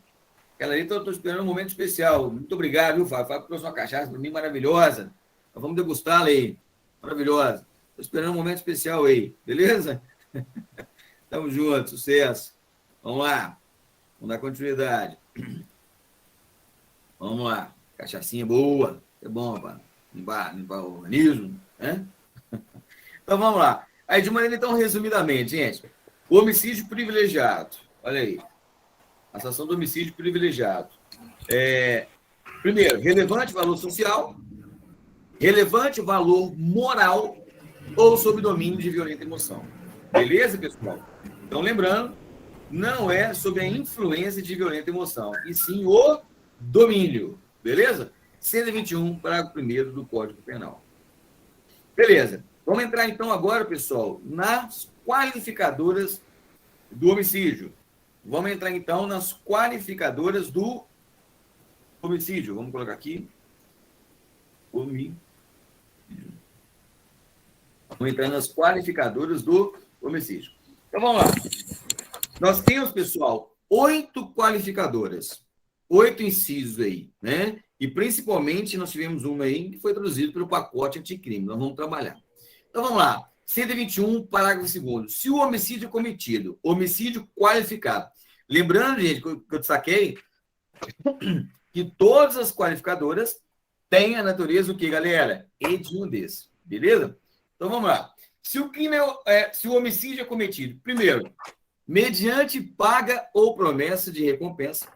Aquela ali, estou esperando um momento especial. Muito obrigado, viu, Fábio? Fábio trouxe uma cachaça para mim maravilhosa. Então, vamos degustá-la aí. Maravilhosa. Estou esperando um momento especial aí. Beleza? Tamo junto. Sucesso. Vamos lá. Vamos dar continuidade. Vamos lá. Cachaçinha boa. É bom, rapaz. Limpar o organismo, né? Então, vamos lá. Aí, de maneira, então, resumidamente, gente. O homicídio privilegiado. Olha aí. A situação do homicídio privilegiado. Primeiro, relevante valor social, relevante valor moral ou sob domínio de violenta emoção. Beleza, pessoal? Então, lembrando, não é sob a influência de violenta emoção, e sim o domínio. Beleza? 121, parágrafo 1º do Código Penal. Beleza. Vamos entrar, então, agora, pessoal, nas qualificadoras do homicídio. Vamos entrar, então, nas qualificadoras do homicídio. Vamos colocar aqui. Homicídio. Vamos entrar nas qualificadoras do homicídio. Então, vamos lá. Nós temos, pessoal, 8 qualificadoras. 8 incisos aí, né? E, principalmente, nós tivemos uma aí que foi traduzido pelo pacote anticrime. Nós vamos trabalhar. Então, vamos lá. 121, parágrafo 2º. Se o homicídio cometido, homicídio qualificado. Lembrando, gente, que eu destaquei que todas as qualificadoras têm a natureza o quê, galera? Hediondes. Beleza? Então, vamos lá. Se o homicídio é cometido, primeiro, mediante paga ou promessa de recompensa,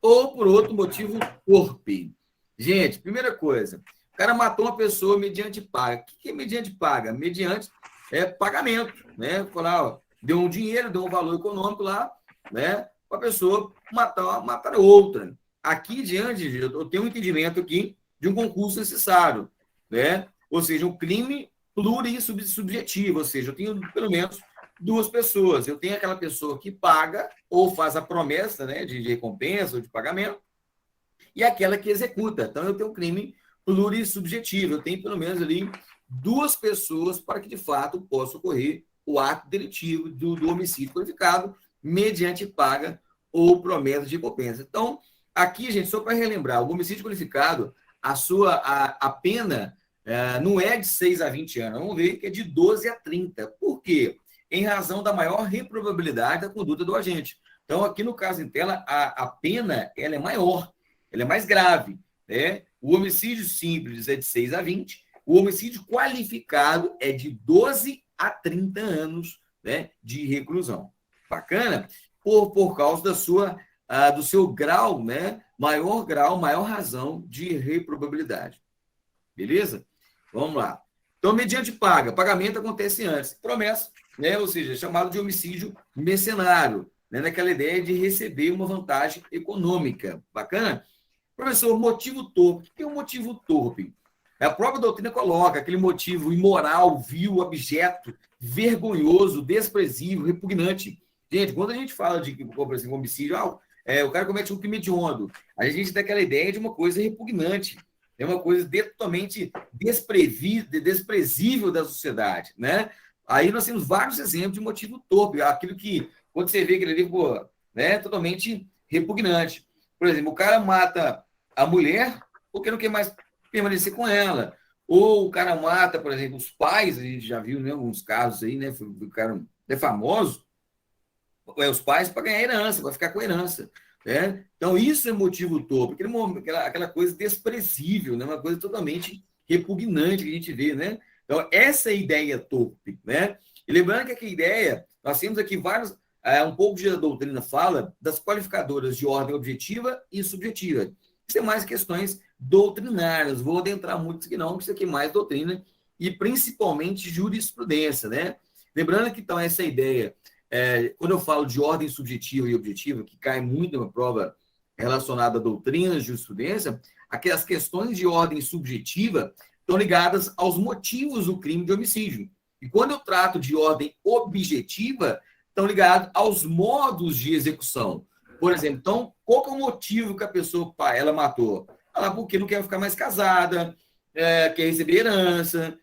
ou por outro motivo torpe. Gente, primeira coisa, o cara matou uma pessoa mediante paga. O que é mediante paga? Mediante pagamento, né? Falar, ó, deu um dinheiro, deu um valor econômico lá, né? Para a pessoa matar outra. Aqui diante, eu tenho um entendimento aqui de um concurso necessário, né? Ou seja, um crime plurissubjetivo, ou seja, eu tenho pelo menos 2 pessoas. Eu tenho aquela pessoa que paga ou faz a promessa, né, de recompensa ou de pagamento, e aquela que executa. Então, eu tenho um crime plurissubjetivo. Eu tenho pelo menos ali 2 pessoas para que, de fato, possa ocorrer o ato delitivo do homicídio qualificado mediante paga ou promessa de recompensa. Então, aqui, gente, só para relembrar, o homicídio qualificado, a pena não é de 6 a 20 anos. Vamos ver que é de 12 a 30. Por quê? Em razão da maior reprovabilidade da conduta do agente. Então, aqui no caso em tela, a pena ela é maior, ela é mais grave. Né? O homicídio simples é de 6 a 20, o homicídio qualificado é de 12 a 30 anos, né, de reclusão. Bacana? Por causa do seu grau, né? Maior razão de reprobabilidade. Beleza? Vamos lá. Então, mediante pagamento acontece antes. Promessa, né? Ou seja, chamado de homicídio mercenário, né? Naquela ideia de receber uma vantagem econômica. Bacana? Professor, motivo torpe. O que é um motivo torpe? A própria doutrina coloca aquele motivo imoral, vil, abjeto, vergonhoso, desprezível, repugnante. Gente, quando a gente fala de, por exemplo, homicídio, o cara comete um crime hediondo, a gente tem aquela ideia de uma coisa repugnante, é uma coisa totalmente desprezível da sociedade, né? Aí nós temos vários exemplos de motivo torpe, aquilo que, quando você vê aquele ali, pô, né, totalmente repugnante. Por exemplo, o cara mata a mulher porque não quer mais permanecer com ela. Ou o cara mata, por exemplo, os pais, a gente já viu, né, alguns casos aí, né? O cara é famoso, os pais para ganhar herança, para ficar com herança. Né? Então, isso é motivo torpe, aquela coisa desprezível, né? Uma coisa totalmente repugnante que a gente vê, né? Então, essa é a ideia torpe, né? E lembrando que aqui ideia, nós temos aqui vários, um pouco de doutrina fala das qualificadoras de ordem objetiva e subjetiva. Isso é mais questões doutrinárias, vou adentrar muito aqui não, porque isso aqui é mais doutrina e principalmente jurisprudência, né? Lembrando que, então, essa ideia quando eu falo de ordem subjetiva e objetiva, que cai muito numa prova relacionada a doutrinas de jurisprudência, aquelas questões de ordem subjetiva estão ligadas aos motivos do crime de homicídio. E quando eu trato de ordem objetiva, estão ligados aos modos de execução. Por exemplo, então, qual que é o motivo que a pessoa ela matou? Porque não quer ficar mais casada, quer receber herança,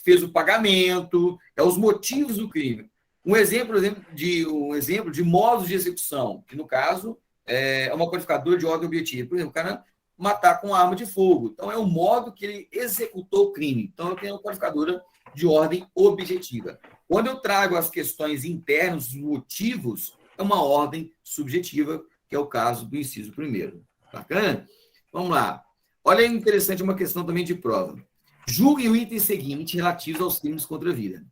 fez o pagamento, os motivos do crime. Um exemplo de modos de execução, que no caso é uma qualificadora de ordem objetiva. Por exemplo, o cara matar com arma de fogo. Então, é o modo que ele executou o crime. Então, eu tenho uma qualificadora de ordem objetiva. Quando eu trago as questões internas, os motivos, é uma ordem subjetiva, que é o caso do inciso primeiro. Bacana? Vamos lá. Olha, é interessante uma questão também de prova. Julgue o item seguinte relativo aos crimes contra a vida.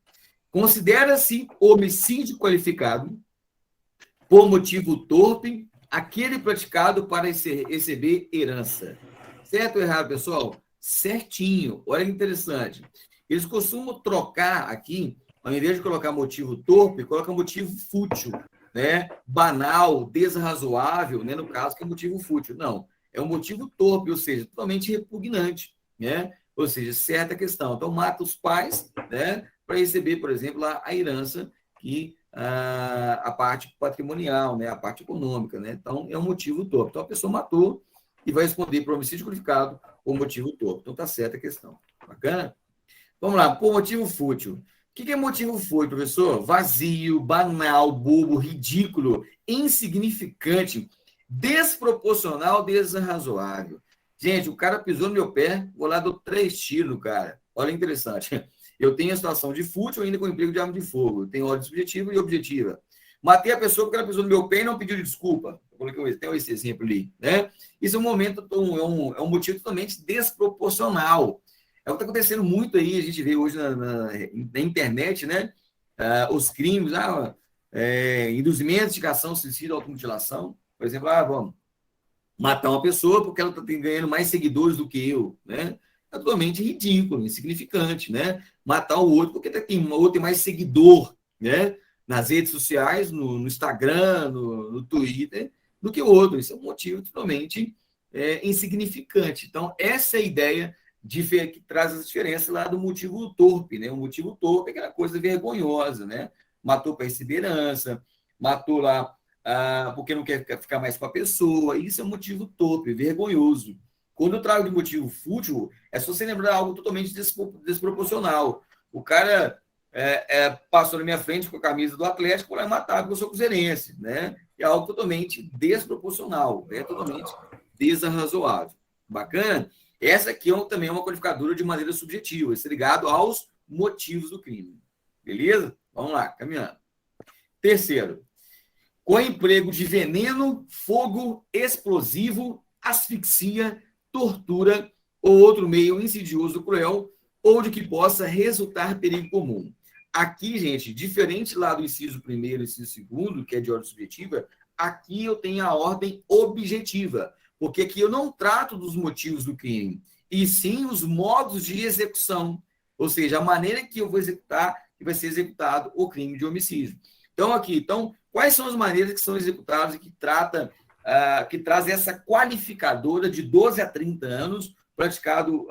Considera-se homicídio qualificado por motivo torpe aquele praticado para receber herança. Certo ou errado, pessoal? Certinho. Olha que interessante. Eles costumam trocar aqui, ao invés de colocar motivo torpe, coloca motivo fútil, né? Banal, desrazoável, né? No caso, que é motivo fútil. Não, é um motivo torpe, ou seja, totalmente repugnante, né? Ou seja, certa questão. Então, mata os pais, né? Para receber, por exemplo, a herança, que a parte patrimonial, né? A parte econômica, né? Então, é um motivo torpe. Então, a pessoa matou e vai responder por homicídio qualificado por motivo torpe. Então, está certa a questão. Bacana? Vamos lá, por motivo fútil. O que é motivo fútil, professor? Vazio, banal, bobo, ridículo, insignificante, desproporcional, desrazoável. Gente, o cara pisou no meu pé, vou lá, dou 3 tiros no cara. Olha, interessante. Eu tenho a situação de fútil ainda com emprego de arma de fogo. Eu tenho ordem subjetiva e objetiva. Matei a pessoa porque ela pisou no meu pé e não pediu desculpa. Eu coloquei esse exemplo ali, né? Isso é um momento, é um motivo totalmente desproporcional. É o que está acontecendo muito aí, a gente vê hoje na internet, né? Os crimes, induzimento, instigação, suicídio, automutilação. Por exemplo, vamos matar uma pessoa porque ela está ganhando mais seguidores do que eu, né? É totalmente ridículo, insignificante, né? Matar o outro porque o outro tem mais seguidor, né? Nas redes sociais, no Instagram, no Twitter, do que o outro. Isso é um motivo totalmente insignificante. Então, essa é a ideia que traz as diferenças lá do motivo torpe, né? O motivo torpe é aquela coisa vergonhosa, né? Matou para receber herança, matou lá porque não quer ficar mais com a pessoa. Isso é um motivo torpe, vergonhoso. Quando eu trago de motivo fútil, é só você lembrar algo totalmente desproporcional. O cara passou na minha frente com a camisa do Atlético para matar porque eu sou cruzeirense, né? É algo totalmente desproporcional, é totalmente desarrazoável. Bacana? Essa aqui também é uma qualificadora de maneira subjetiva, isso é ligado aos motivos do crime. Beleza? Vamos lá, caminhando. Terceiro, com emprego de veneno, fogo, explosivo, asfixia, tortura ou outro meio insidioso, cruel, ou de que possa resultar perigo comum. aqui, gente, diferente lá do inciso primeiro e inciso segundo, que é de ordem subjetiva, aqui eu tenho a ordem objetiva, porque aqui eu não trato dos motivos do crime, e sim os modos de execução, ou seja, a maneira que eu vou executar, que vai ser executado o crime de homicídio. Então, quais são as maneiras que são executadas e que traz essa qualificadora de 12 a 30 anos praticado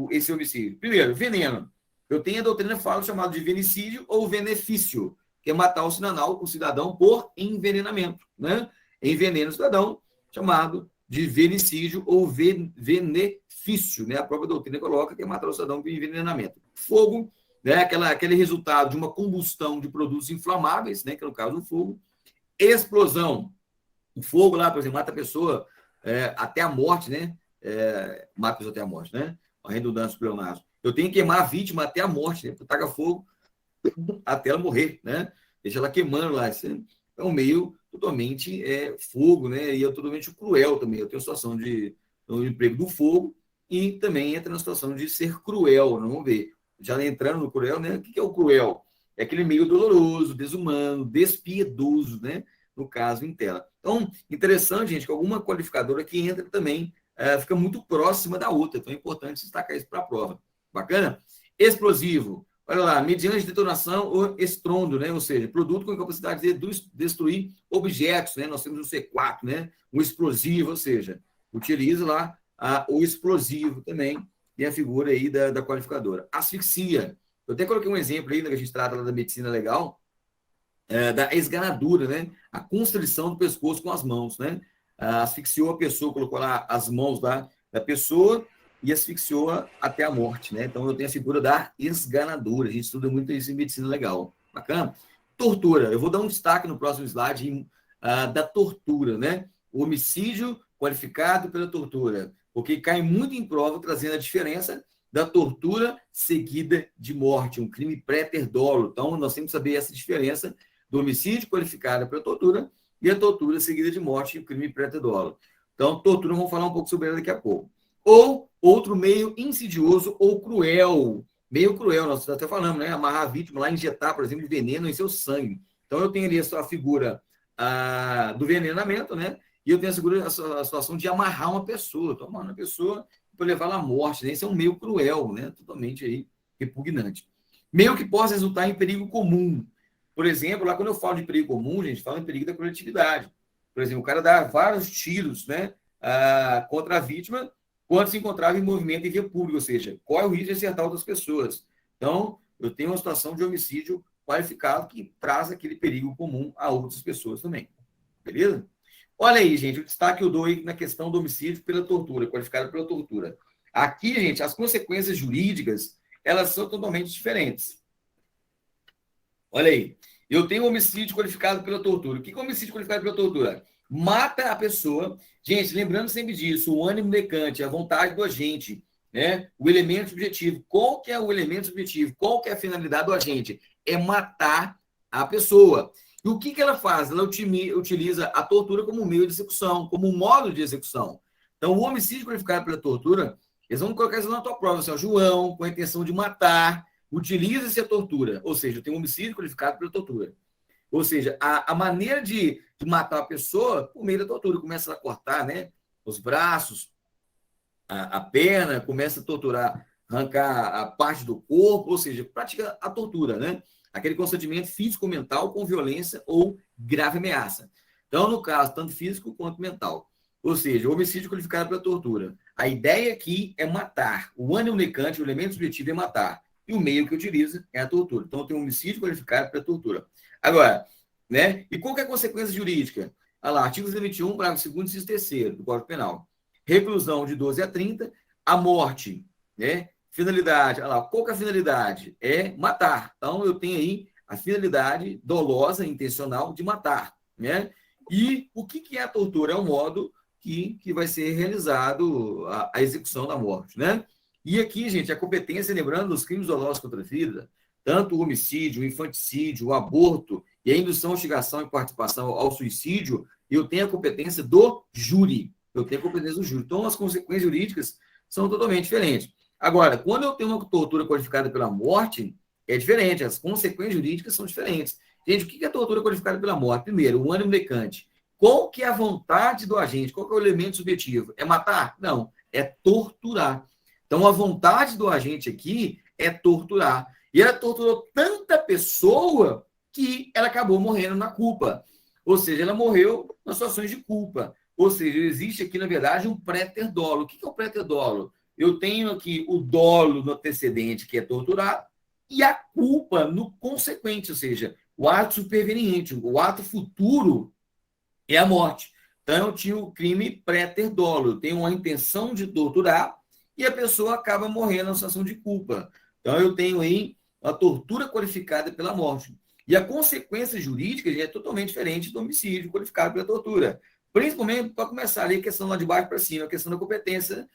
esse homicídio? Primeiro, veneno. Eu tenho a doutrina que fala chamado de venicídio ou benefício, que é matar o cidadão por envenenamento, né? Envenena o cidadão, chamado de venicídio ou benefício, né? A própria doutrina coloca que é matar o cidadão por envenenamento. Fogo, né? Aquele resultado de uma combustão de produtos inflamáveis, né? Que é no caso do fogo. Explosão. O fogo lá, por exemplo, mata a pessoa até a morte, né? Mata a pessoa até a morte, né? A redundância pleonasmo. Eu tenho que queimar a vítima até a morte, né? Taca fogo até ela morrer, né? Deixa ela queimando lá. Isso é um meio totalmente fogo, né? E é totalmente cruel também. Eu tenho a situação de emprego do fogo e também entra na situação de ser cruel, não vamos ver. Já entrando no cruel, né? O que é o cruel? É aquele meio doloroso, desumano, despiedoso, né? No caso, em tela. Então, interessante, gente, que alguma qualificadora que entra também fica muito próxima da outra. Então, é importante destacar isso para a prova. Bacana? Explosivo. Olha lá, mediante detonação ou estrondo, né? Ou seja, produto com capacidade de destruir objetos, né? Nós temos o C4, né? Um explosivo, ou seja, utiliza lá o explosivo também, e a figura aí da qualificadora. Asfixia. Eu até coloquei um exemplo aí, né, que a gente trata lá da medicina legal, da esganadura, né? A constrição do pescoço com as mãos, né? Asfixiou a pessoa, colocou lá as mãos da pessoa e asfixiou até a morte, né? Então, eu tenho a figura da esganadura. A gente estuda muito isso em medicina legal. Bacana? Tortura. Eu vou dar um destaque no próximo slide da tortura, né? O homicídio qualificado pela tortura, porque cai muito em prova trazendo a diferença da tortura seguida de morte, um crime pré-ter-dolo. Então, nós temos que saber essa diferença do homicídio qualificado pela tortura e a tortura seguida de morte, o crime pré-ter-dolo. Então, tortura, vamos falar um pouco sobre ela daqui a pouco. Ou outro meio insidioso ou cruel. Meio cruel, nós até falamos, né? Amarrar a vítima lá, injetar, por exemplo, veneno em seu sangue. Então, eu tenho ali a figura do envenenamento, né? E eu tenho a situação de amarrar uma pessoa. Estou amarrando uma pessoa para levá-la à morte, né? Isso é um meio cruel, né? Totalmente aí repugnante. Meio que possa resultar em perigo comum. Por exemplo, lá quando eu falo de perigo comum, gente, falo em perigo da coletividade. Por exemplo, o cara dá vários tiros, né? Contra a vítima quando se encontrava em movimento em via pública, ou seja, corre o risco de acertar outras pessoas. Então, eu tenho uma situação de homicídio qualificado que traz aquele perigo comum a outras pessoas também. Beleza? Olha aí, gente, o destaque eu dou aí na questão do homicídio pela tortura, qualificado pela tortura. Aqui, gente, as consequências jurídicas, elas são totalmente diferentes. Olha aí, eu tenho homicídio qualificado pela tortura. O que é homicídio qualificado pela tortura? Mata a pessoa. Gente, lembrando sempre disso, o ânimo decante, a vontade do agente, né? O elemento subjetivo. Qual que é o elemento subjetivo? Qual que é a finalidade do agente? É matar a pessoa. E o que ela faz? Ela utiliza a tortura como meio de execução, como modo de execução. Então, o homicídio qualificado pela tortura, eles vão colocar isso na tua prova. Assim, ó, João, com a intenção de matar, utiliza-se a tortura. Ou seja, eu tenho um homicídio qualificado pela tortura. Ou seja, a maneira de matar a pessoa por meio da tortura. Começa a cortar, né, os braços, a perna, começa a torturar, arrancar a parte do corpo, ou seja, pratica a tortura, né? Aquele constrangimento físico-mental com violência ou grave ameaça. Então, no caso, tanto físico quanto mental. Ou seja, o homicídio qualificado pela tortura. A ideia aqui é matar. O ânimo necante, o elemento subjetivo é matar. E o meio que utiliza é a tortura. Então, tem um homicídio qualificado pela tortura. Agora, né? E qual que é a consequência jurídica? Olha lá, artigo 121, parágrafo 2º, inciso 3º do Código Penal. Reclusão de 12 a 30, a morte, né? Finalidade, olha lá, qual que é a finalidade? É matar. Então, eu tenho aí a finalidade dolosa, intencional de matar, né? E o que é a tortura? É o modo que vai ser realizado a execução da morte, né? E aqui, gente, a competência, lembrando, dos crimes dolosos contra a vida, tanto o homicídio, o infanticídio, o aborto e a indução, instigação e participação ao suicídio, eu tenho a competência do júri. Eu tenho a competência do júri. Então, as consequências jurídicas são totalmente diferentes. Agora, quando eu tenho uma tortura qualificada pela morte, é diferente, as consequências jurídicas são diferentes. Gente, o que é tortura qualificada pela morte? Primeiro, o ânimo lecante. Qual que é a vontade do agente? Qual que é o elemento subjetivo? É matar? Não, é torturar. Então, a vontade do agente aqui é torturar. E ela torturou tanta pessoa que ela acabou morrendo na culpa. Ou seja, ela morreu nas situações de culpa. Ou seja, existe aqui, na verdade, um préter-dolo. O que é o préter-dolo? Eu tenho aqui o dolo no antecedente, que é torturar, e a culpa no consequente, ou seja, o ato superveniente, o ato futuro é a morte. Então, eu tinha o crime préter-dolo. Eu tenho uma intenção de torturar e a pessoa acaba morrendo na situação de culpa. Então, eu tenho aí a tortura qualificada pela morte. E a consequência jurídica é totalmente diferente do homicídio qualificado pela tortura. Principalmente para começar ali a questão lá de baixo para cima, a questão da competência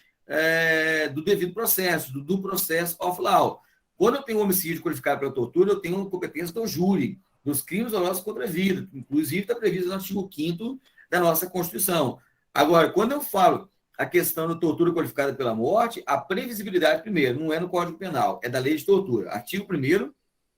do devido processo, do processo of law. Quando eu tenho um homicídio qualificado pela tortura, eu tenho competência do júri, dos crimes dolosos contra a vida, inclusive está previsto no artigo 5º da nossa Constituição. Agora, quando eu falo a questão da tortura qualificada pela morte, a previsibilidade, primeiro, não é no Código Penal, é da Lei de Tortura. Artigo 1º,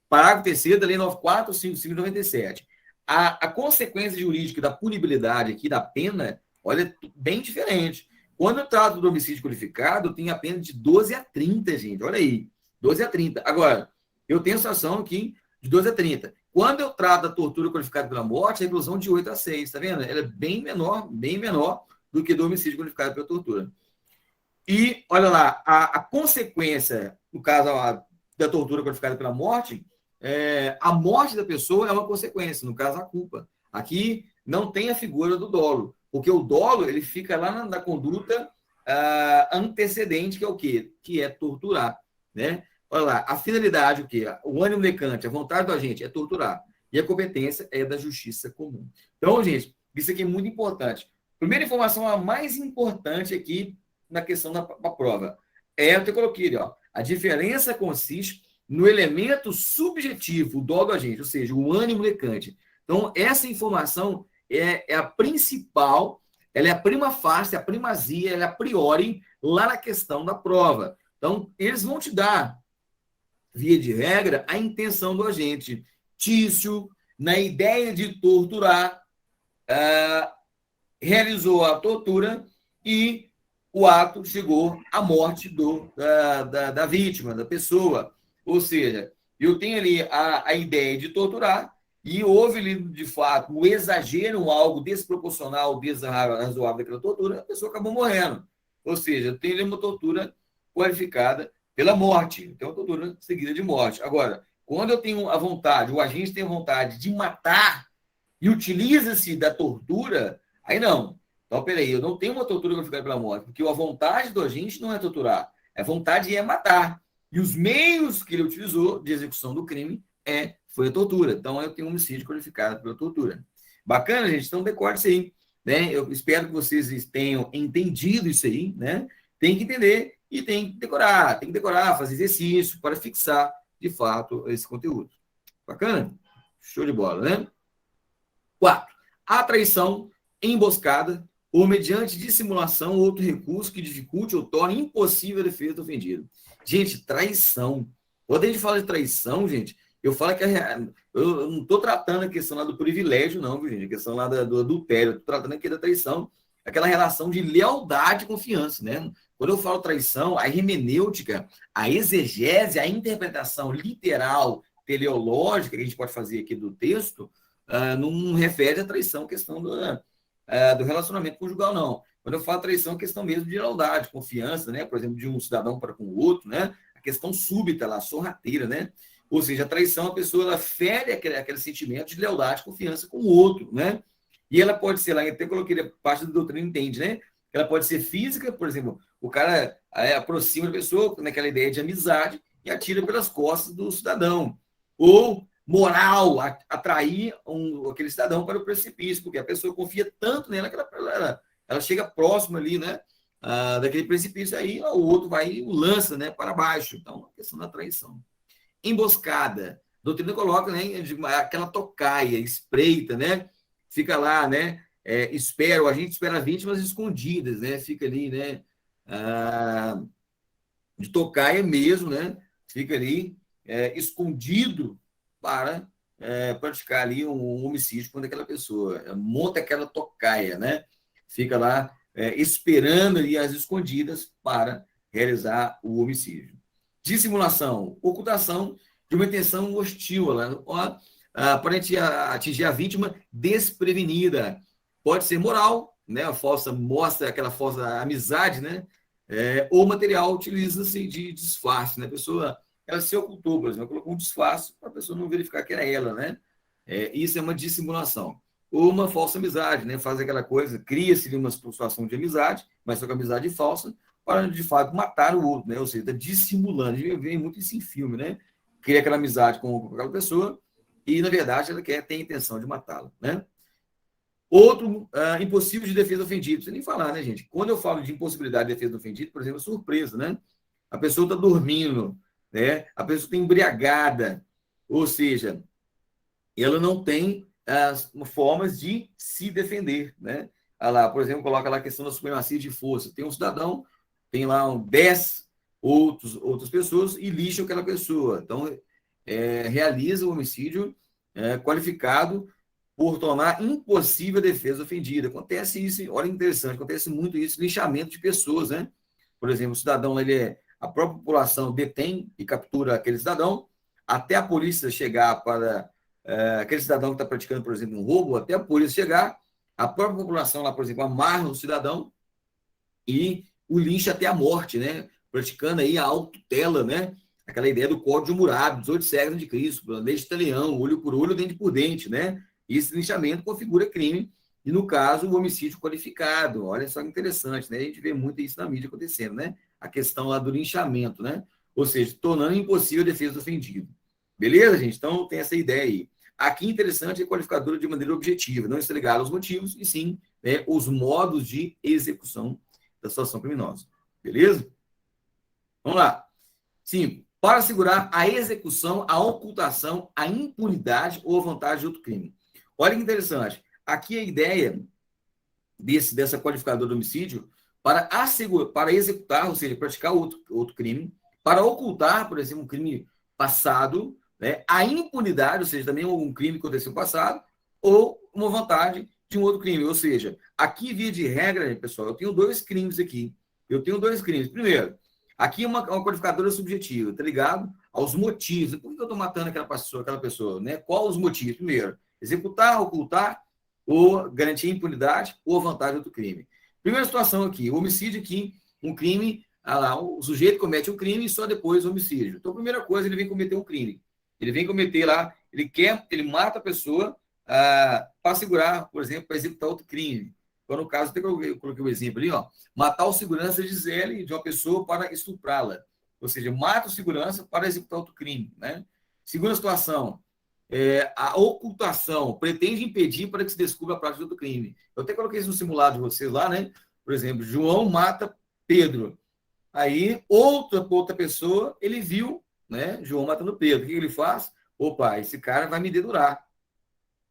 parágrafo 3º da Lei 94.55 de 97. A consequência jurídica da punibilidade aqui, da pena, olha, bem diferente. Quando eu trato do homicídio qualificado, eu tenho a pena de 12 a 30, gente. Olha aí, 12 a 30. Agora, eu tenho a situação aqui de 12 a 30. Quando eu trato da tortura qualificada pela morte, a reclusão de 8 a 6, tá vendo? Ela é bem menor do que do homicídio qualificado pela tortura. E, olha lá, a consequência, no caso da tortura qualificada pela morte, a morte da pessoa é uma consequência, no caso, a culpa. Aqui não tem a figura do dolo, porque o dolo ele fica lá na conduta antecedente, que é o quê? Que é torturar, né? Olha lá, a finalidade, o quê? O ânimo lecante, a vontade do agente é torturar. E a competência é da justiça comum. Então, gente, isso aqui é muito importante. Primeira informação, a mais importante aqui na questão da prova. Eu te coloquei ali, ó. A diferença consiste no elemento subjetivo do agente, ou seja, o ânimo lecante. Então, essa informação é a principal, ela é a prima facie, a primazia, ela é a priori lá na questão da prova. Então, eles vão te dar, via de regra, a intenção do agente. Tício, na ideia de torturar, realizou a tortura e o ato chegou à morte da vítima, da pessoa. Ou seja, eu tenho ali a ideia de torturar e houve ali, de fato, um exagero, algo desproporcional, desrazoável daquela tortura, a pessoa acabou morrendo. Ou seja, eu tenho ali uma tortura qualificada pela morte. Então, uma tortura seguida de morte. Agora, quando eu tenho a vontade, o agente tem a vontade de matar e utiliza-se da tortura, aí não. Então, peraí, eu não tenho uma tortura qualificada pela morte, porque a vontade do agente não é torturar, a vontade é matar. E os meios que ele utilizou de execução do crime foi a tortura. Então, eu tenho um homicídio qualificado pela tortura. Bacana, gente? Então, decore isso aí. Né? Eu espero que vocês tenham entendido isso aí, né? Tem que entender e tem que decorar, fazer exercício para fixar, de fato, esse conteúdo. Bacana? Show de bola, né? 4. A traição emboscada ou mediante dissimulação ou outro recurso que dificulte ou torne impossível a defesa do ofendido. Gente, traição. Quando a gente fala de traição, gente, eu falo que eu não estou tratando a questão lá do privilégio, não, viu, gente? A questão lá do adultério. Eu estou tratando aqui da traição, aquela relação de lealdade e confiança, né? Quando eu falo traição, a hermenêutica, a exegese, a interpretação literal, teleológica que a gente pode fazer aqui do texto, não refere à traição, questão do relacionamento conjugal, não. Quando eu falo traição, é questão mesmo de lealdade, confiança, né? Por exemplo, de um cidadão para com o outro, né? A questão súbita lá, sorrateira, né? Ou seja, a traição, a pessoa ela fere aquele sentimento de lealdade, confiança com o outro, né? E ela pode ser lá, eu até coloquei a parte da doutrina entende, né? Ela pode ser física, por exemplo, o cara aproxima a pessoa naquela ideia de amizade e atira pelas costas do cidadão. Ou moral, atrair aquele cidadão para o precipício, porque a pessoa confia tanto nela que ela chega próximo ali, né, daquele precipício, aí o outro vai e o lança, né, para baixo. Então, a questão da traição. Emboscada. A doutrina coloca, né, aquela tocaia, espreita, né, fica lá, né, a gente espera vítimas escondidas, né, fica ali, né, de tocaia mesmo, né, fica ali escondido para praticar ali um homicídio contra aquela pessoa. Monta aquela tocaia, né? Fica lá esperando ali as escondidas para realizar o homicídio. Dissimulação, ocultação de uma intenção hostil, para atingir a vítima desprevenida. Pode ser moral, né? A falsa mostra aquela falsa amizade, né? Ou material utiliza-se de disfarce, né? A pessoa ela se ocultou, por exemplo, colocou um disfarce para a pessoa não verificar que era ela, né? Isso é uma dissimulação. Ou uma falsa amizade, né? Faz aquela coisa, cria-se uma situação de amizade, mas só que amizade falsa, para de fato matar o outro, né? Ou seja, está dissimulando. A gente vê muito isso em filme, né? Cria aquela amizade com aquela pessoa e, na verdade, ela tem a intenção de matá-la, né? Outro, impossível de defesa do ofendido. Não precisa nem falar, né, gente? Quando eu falo de impossibilidade de defesa do ofendido, por exemplo, surpresa, né? A pessoa está dormindo, né? A pessoa está embriagada, ou seja, ela não tem as formas de se defender, né? Lá, por exemplo, coloca lá a questão da supremacia de força. Tem um cidadão, tem lá 10 outras pessoas e lixam aquela pessoa. Então, realiza o homicídio qualificado por tornar impossível a defesa ofendida. Acontece isso, olha interessante, acontece muito isso, linchamento de pessoas, né? Por exemplo, o cidadão, a própria população detém e captura aquele cidadão, até a polícia chegar para aquele cidadão que está praticando, por exemplo, um roubo, até a polícia chegar, a própria população lá, por exemplo, amarra o cidadão e o lincha até a morte, né? Praticando aí a autotela, né? Aquela ideia do Código de Hammurabi, 18 séculos de Cristo, lei de Italião, olho por olho, dente por dente, né? Esse linchamento configura crime e, no caso, o homicídio qualificado. Olha só que interessante, né? A gente vê muito isso na mídia acontecendo, né? A questão lá do linchamento, né? Ou seja, tornando impossível a defesa do ofendido. Beleza, gente? Então, tem essa ideia aí. Aqui, interessante, é qualificadora de maneira objetiva, não está ligada aos motivos, e sim, né, os modos de execução da situação criminosa. Beleza? Vamos lá. 5. Para assegurar a execução, a ocultação, a impunidade ou a vantagem de outro crime. Olha que interessante. Aqui a ideia dessa qualificadora do homicídio para executar, ou seja, praticar outro crime, para ocultar, por exemplo, um crime passado, né, a impunidade, ou seja, também um crime que aconteceu no passado, ou uma vantagem de um outro crime. Ou seja, aqui, via de regra, pessoal, eu tenho 2 crimes aqui. Eu tenho 2 crimes. Primeiro, aqui é uma qualificadora subjetiva, tá ligado? Aos motivos. Por que eu estou matando aquela pessoa, né? Qual os motivos? Primeiro, executar, ocultar, ou garantir impunidade, ou vantagem do crime. Primeira situação aqui, o homicídio aqui, um crime, o sujeito comete um crime e só depois o homicídio. Então, a primeira coisa, ele vem cometer um crime. Ele vem cometer lá, ele mata a pessoa para segurar, por exemplo, para executar outro crime. Então, no caso, eu coloquei o exemplo ali, ó, matar o segurança de uma pessoa para estuprá-la. Ou seja, mata o segurança para executar outro crime, né? Segunda situação, a ocultação pretende impedir para que se descubra a prática de outro crime. Eu até coloquei isso no simulado de vocês lá, né? Por exemplo, João mata Pedro. Aí, outra pessoa, ele viu, né, João matando Pedro. O que ele faz? Opa, esse cara vai me dedurar.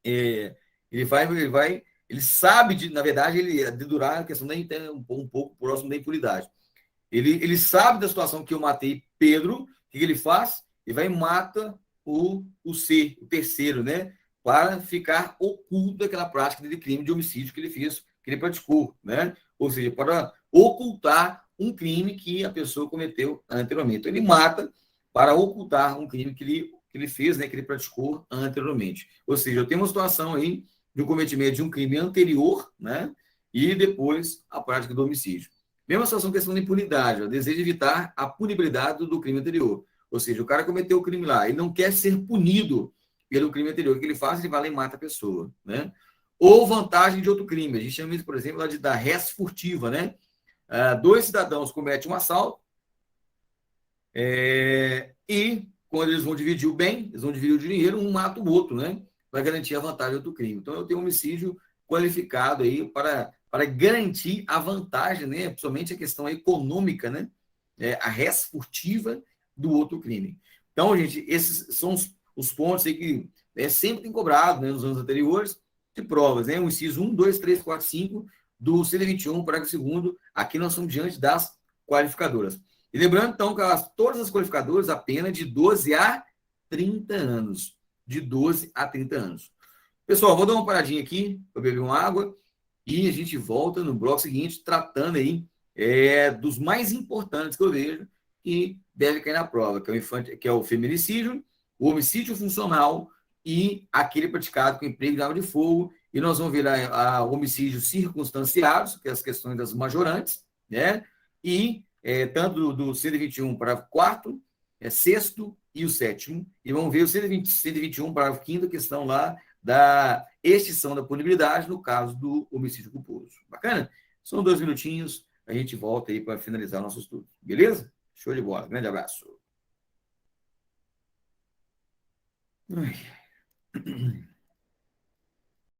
Ele sabe, na verdade, ele dedurar a questão da um pouco próximo da impunidade. Ele sabe da situação que eu matei Pedro. O que ele faz? Ele vai e mata o terceiro, né? Para ficar oculto daquela prática de crime de homicídio que ele fez, que ele praticou, né? Ou seja, para ocultar um crime que a pessoa cometeu anteriormente. Então, ele mata para ocultar um crime que ele fez, né? Que ele praticou anteriormente. Ou seja, eu tenho uma situação aí de um cometimento de um crime anterior, né? E depois a prática do homicídio. Mesma situação, questão da impunidade. Ó, deseja evitar a punibilidade do crime anterior. Ou seja, o cara cometeu o crime lá, ele não quer ser punido pelo crime anterior. O que ele faz? Ele vai lá e mata a pessoa, né? Ou vantagem de outro crime. A gente chama isso, por exemplo, lá da res furtiva, né? 2 cidadãos cometem um assalto e, quando eles vão dividir o bem, eles vão dividir o dinheiro, um mata o outro, né? Para garantir a vantagem do crime. Então, eu tenho um homicídio qualificado aí para garantir a vantagem, né? Principalmente a questão econômica, né? A res furtiva do outro crime. Então, gente, esses são os pontos aí que sempre tem cobrado, né, nos anos anteriores de provas, né? O inciso 1, 2, 3, 4, 5 do CD21, parágrafo 2º. Aqui nós estamos diante das qualificadoras. E lembrando, então, que todas as qualificadoras, a pena de 12 a 30 anos. De 12 a 30 anos. Pessoal, vou dar uma paradinha aqui para beber uma água e a gente volta no bloco seguinte, tratando aí dos mais importantes que eu vejo que deve cair na prova, que é o feminicídio, o homicídio funcional e aquele praticado com emprego de arma de fogo. E nós vamos ver homicídios circunstanciados, que é as questões das majorantes, né? E tanto do 121, parágrafo 4º, sexto e o sétimo. E vamos ver o 121, parágrafo 5º, questão lá da extinção da punibilidade no caso do homicídio culposo. Bacana? São 2 minutinhos, a gente volta aí para finalizar o nosso estudo. Beleza? Show de bola. Grande abraço. Ai.